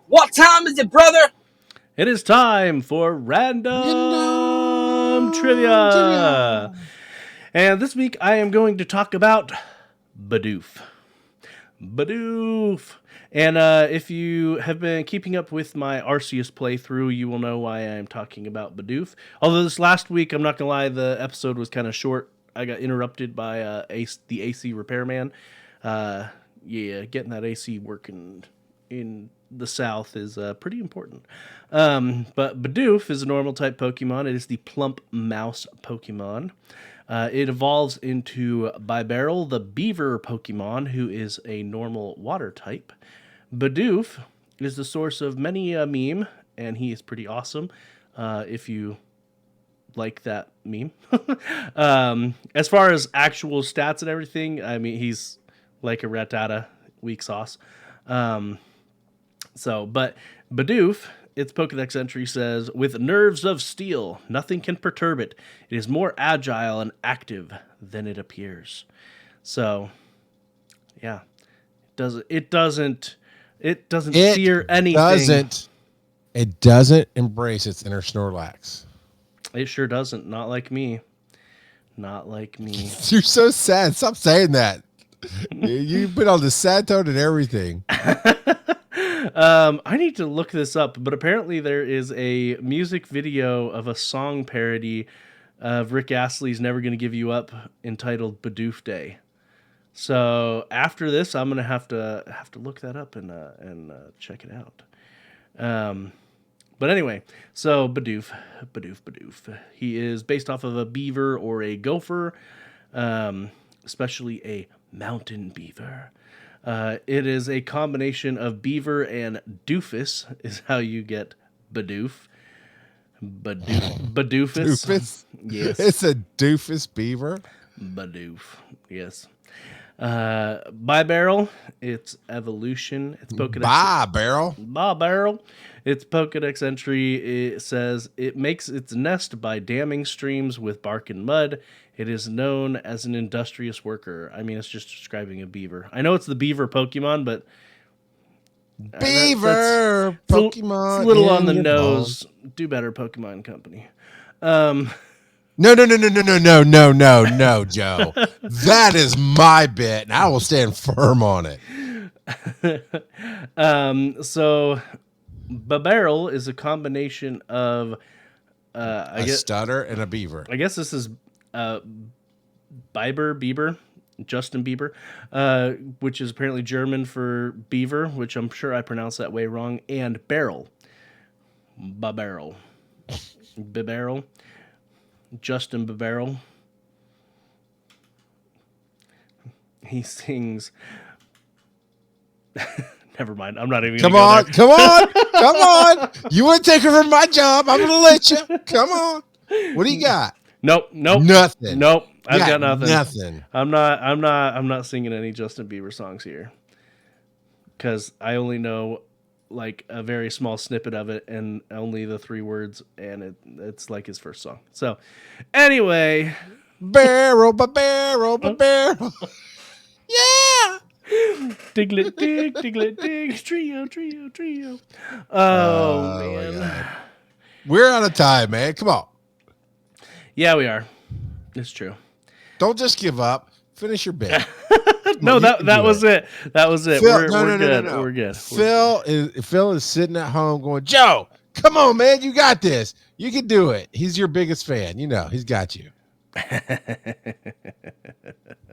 What time is it, brother? It is time for random trivia. And this week I am going to talk about Bidoof. Bidoof. And if you have been keeping up with my Arceus playthrough, you will know why I'm talking about Bidoof. Although this last week, I'm not going to lie, the episode was kind of short. I got interrupted by the AC repairman. Getting that AC working in the south is pretty important. But Bidoof is a normal type Pokemon. It is the plump mouse Pokemon. It evolves into Bibarel, the beaver Pokemon, who is a normal water type. Bidoof is the source of many a meme, and he is pretty awesome if you like that meme. As far as actual stats and everything, I mean, he's like a Rattata, weak sauce. But Bidoof, its Pokedex entry says, with nerves of steel, nothing can perturb it. It is more agile and active than it appears. So, yeah, it doesn't fear anything. It doesn't embrace its inner Snorlax. It sure doesn't. Not like me. Not like me. You're so sad. Stop saying that. You've been on the sad tone and everything. I need to look this up, but apparently there is a music video of a song parody of Rick Astley's "Never Gonna Give You Up" entitled "Bidoof Day." So after this, I'm gonna have to look that up and check it out. But anyway, so Bidoof. He is based off of a beaver or a gopher, especially a mountain beaver. It is a combination of beaver and doofus is how you get Bidoof. Bidoofus. Doofus? Yes. It's a doofus beaver. Bidoof. Yes. Bibarel, its evolution. It's Pokedex. Bibarel. Its Pokedex entry, it says it makes its nest by damming streams with bark and mud. It is known as an industrious worker. I mean, it's just describing a beaver. I know it's the beaver Pokemon, but Beaver Pokemon. It's a little on the nose. Do better, Pokemon Company. No, Joe. That is my bit, and I will stand firm on it. So Bibarel is a combination of a stutter and a beaver. I guess this is Bieber, Justin Bieber, which is apparently German for beaver, which I'm sure I pronounced that way wrong, and barrel. Bibarel. Justin Bibarel. He sings. Never mind. I'm not even. Come on. You want to take over my job? I'm going to let you. Come on. What do you got? Nope. Nothing. Nope. I've got nothing. Nothing. I'm not singing any Justin Bieber songs here, because I only know like a very small snippet of it and only the 3 words, and it's like his first song. So, anyway, barrel. Yeah. Diglett dig, trio. Oh man, God. We're out of time, man. Come on. Yeah, we are. It's true. Don't just give up. Finish your bit. No, that was it. That was it. Phil, We're good. No. We're good. Phil is sitting at home going, Joe, come on, man. You got this. You can do it. He's your biggest fan. You know, he's got you.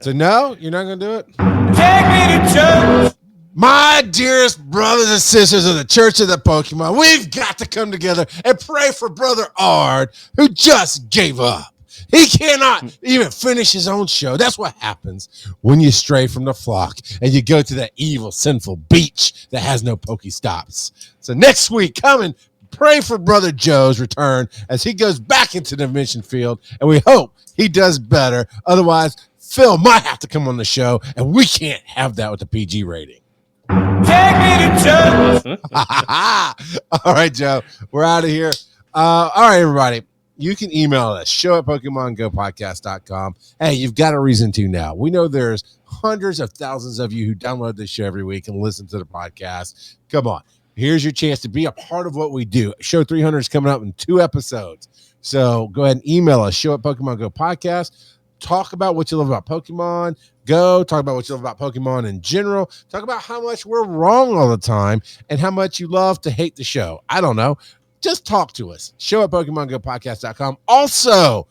So no, you're not going to do it? Take me to church. My dearest brothers and sisters of the Church of the Pokemon, we've got to come together and pray for Brother Ard, who just gave up. He cannot even finish his own show. That's what happens when you stray from the flock and you go to that evil, sinful beach that has no Pokestops. So next week, come and pray for Brother Joe's return as he goes back into the mission field, and we hope he does better. Otherwise, Phil might have to come on the show, and we can't have that with the PG rating. Take me to church. All right, Joe, we're out of here. All right, everybody. You can email us, show@PokemonGoPodcast.com. Hey, you've got a reason to now. We know there's hundreds of thousands of you who download this show every week and listen to the podcast. Come on. Here's your chance to be a part of what we do. Show 300 is coming up in 2 episodes. So go ahead and email us, show@PokemonGoPodcast. talk about what you love about Pokemon Go, talk about what you love about Pokemon in general, talk about how much we're wrong all the time and how much you love to hate the show. I don't know. Just talk to us. Show at PokemonGoPodcast.com. Also,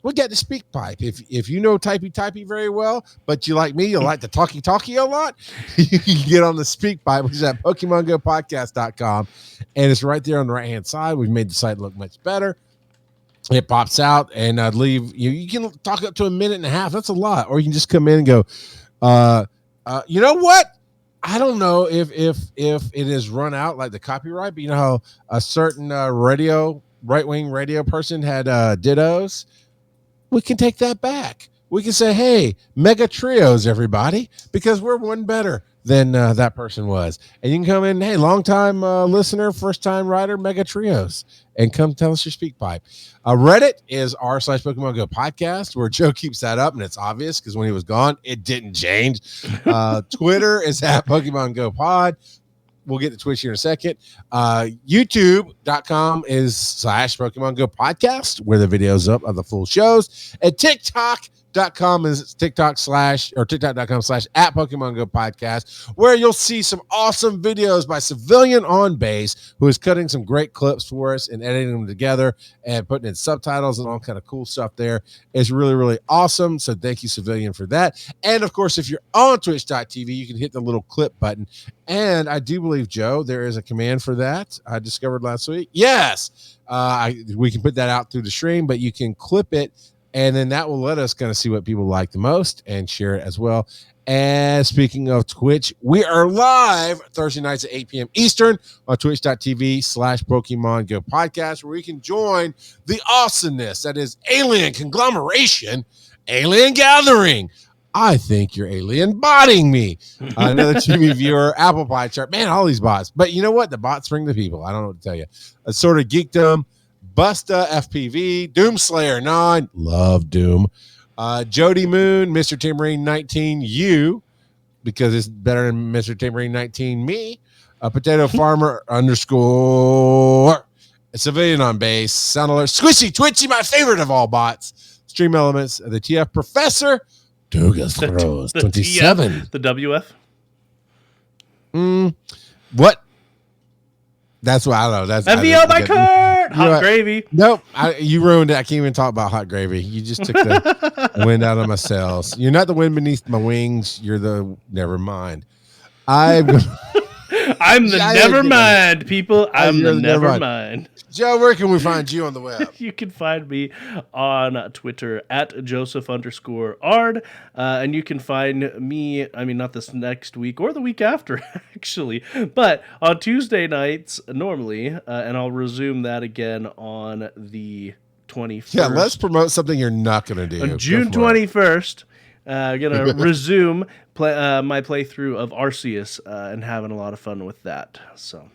we got the speak pipe. If you know typey very well, but you like me, you like the talkie a lot, you can get on the speak pipe, which is at PokemonGoPodcast.com. And it's right there on the right-hand side. We've made the site look much better. It pops out and leave you can talk up to a minute and a half. That's a lot. Or you can just come in and go, you know what? I don't know if it is run out like the copyright, but you know how a certain right-wing radio person had dittos? We can take that back. We can say, hey, mega trios, everybody, because we're one better than that person was. And you can come in, hey, long-time listener, first-time writer, mega trios, and come tell us your speak pipe. Reddit is r/Pokemon Go Podcast, where Joe keeps that up, and it's obvious because when he was gone, it didn't change. Twitter is at Pokemon Go Pod. We'll get to Twitch here in a second. YouTube.com is /Pokemon Go Podcast, where the video's up of the full shows. And TikTok.com is TikTok.com / at Pokemon Go Podcast, where you'll see some awesome videos by Civilian on Base, who is cutting some great clips for us and editing them together and putting in subtitles and all kind of cool stuff there. It's really, really awesome. So thank you, Civilian, for that. And of course, if you're on Twitch.tv, you can hit the little clip button. And I do believe, Joe, there is a command for that I discovered last week. Yes, we can put that out through the stream, but you can clip it, and then that will let us kind of see what people like the most and share it as well. And speaking of Twitch, we are live Thursday nights at 8 p.m. Eastern on twitch.tv /Pokemon Go Podcast, where we can join the awesomeness that is alien conglomeration, alien gathering. I think you're alien botting me. Another TV viewer, Apple Pie chart. Man, all these bots. But you know what? The bots bring the people. I don't know what to tell you. A sort of geekdom. Busta, FPV, Doomslayer 9. Love Doom. Jody Moon, Mr. Tamarine 19, you, because it's better than Mr. Tamarine 19, me. Potato Farmer _ Civilian on Base. Sound Alert. Squishy, Twitchy, my favorite of all bots. Stream Elements. The TF Professor. Douglas Throws 27. The WF. What? That's what I don't know. That's MVO by Kurt. Hot gravy. Nope. You ruined it. I can't even talk about hot gravy. You just took the wind out of my sails. You're not the wind beneath my wings. You're the never mind. I'm the never mind, people. I'm the never mind. Joe, where can we find you on the web? You can find me on Twitter at Joseph_Ard. And you can find me, I mean, not this next week or the week after, actually, but on Tuesday nights normally. And I'll resume that again on the 21st. Yeah, let's promote something you're not going to do. On June 21st. Gonna resume my playthrough of Arceus and having a lot of fun with that. So,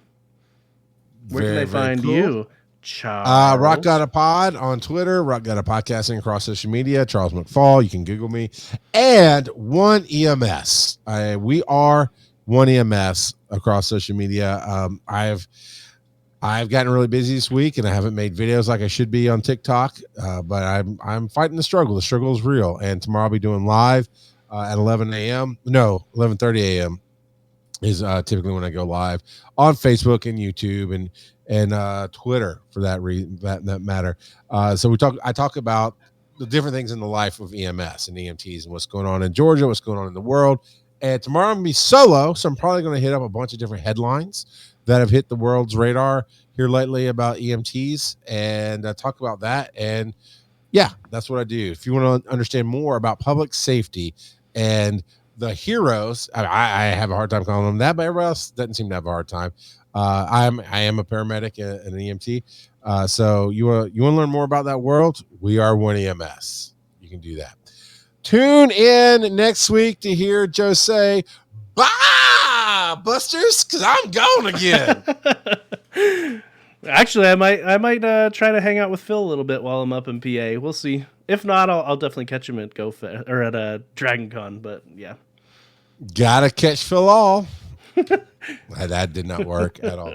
where can they find you, Charles? Rock Got a Pod on Twitter. Rock Got a Podcasting across social media. Charles McFall. You can Google me. And One EMS. We are One EMS across social media. I've gotten really busy this week, and I haven't made videos like I should be on TikTok. But I'm fighting the struggle. The struggle is real. And tomorrow I'll be doing live at 11 a.m. No, 11:30 a.m. is typically when I go live on Facebook and YouTube and Twitter for that matter. So I talk about the different things in the life of EMS and EMTs and what's going on in Georgia, what's going on in the world. And tomorrow I'm going to be solo, so I'm probably going to hit up a bunch of different headlines that have hit the world's radar here lately about EMTs and talk about that. And yeah, that's what I do. If you want to understand more about public safety and the heroes, I have a hard time calling them that, but everybody else doesn't seem to have a hard time. I am a paramedic and an EMT. So you want to learn more about that world? We are One EMS. You can do that. Tune in next week to hear Joe say, "Bye, Busters," because I'm gone again. Actually, I might try to hang out with Phil a little bit while I'm up in PA. We'll see. If not, I'll definitely catch him at GoFest or at Dragon Con. But yeah, gotta catch Phil all. That did not work at all.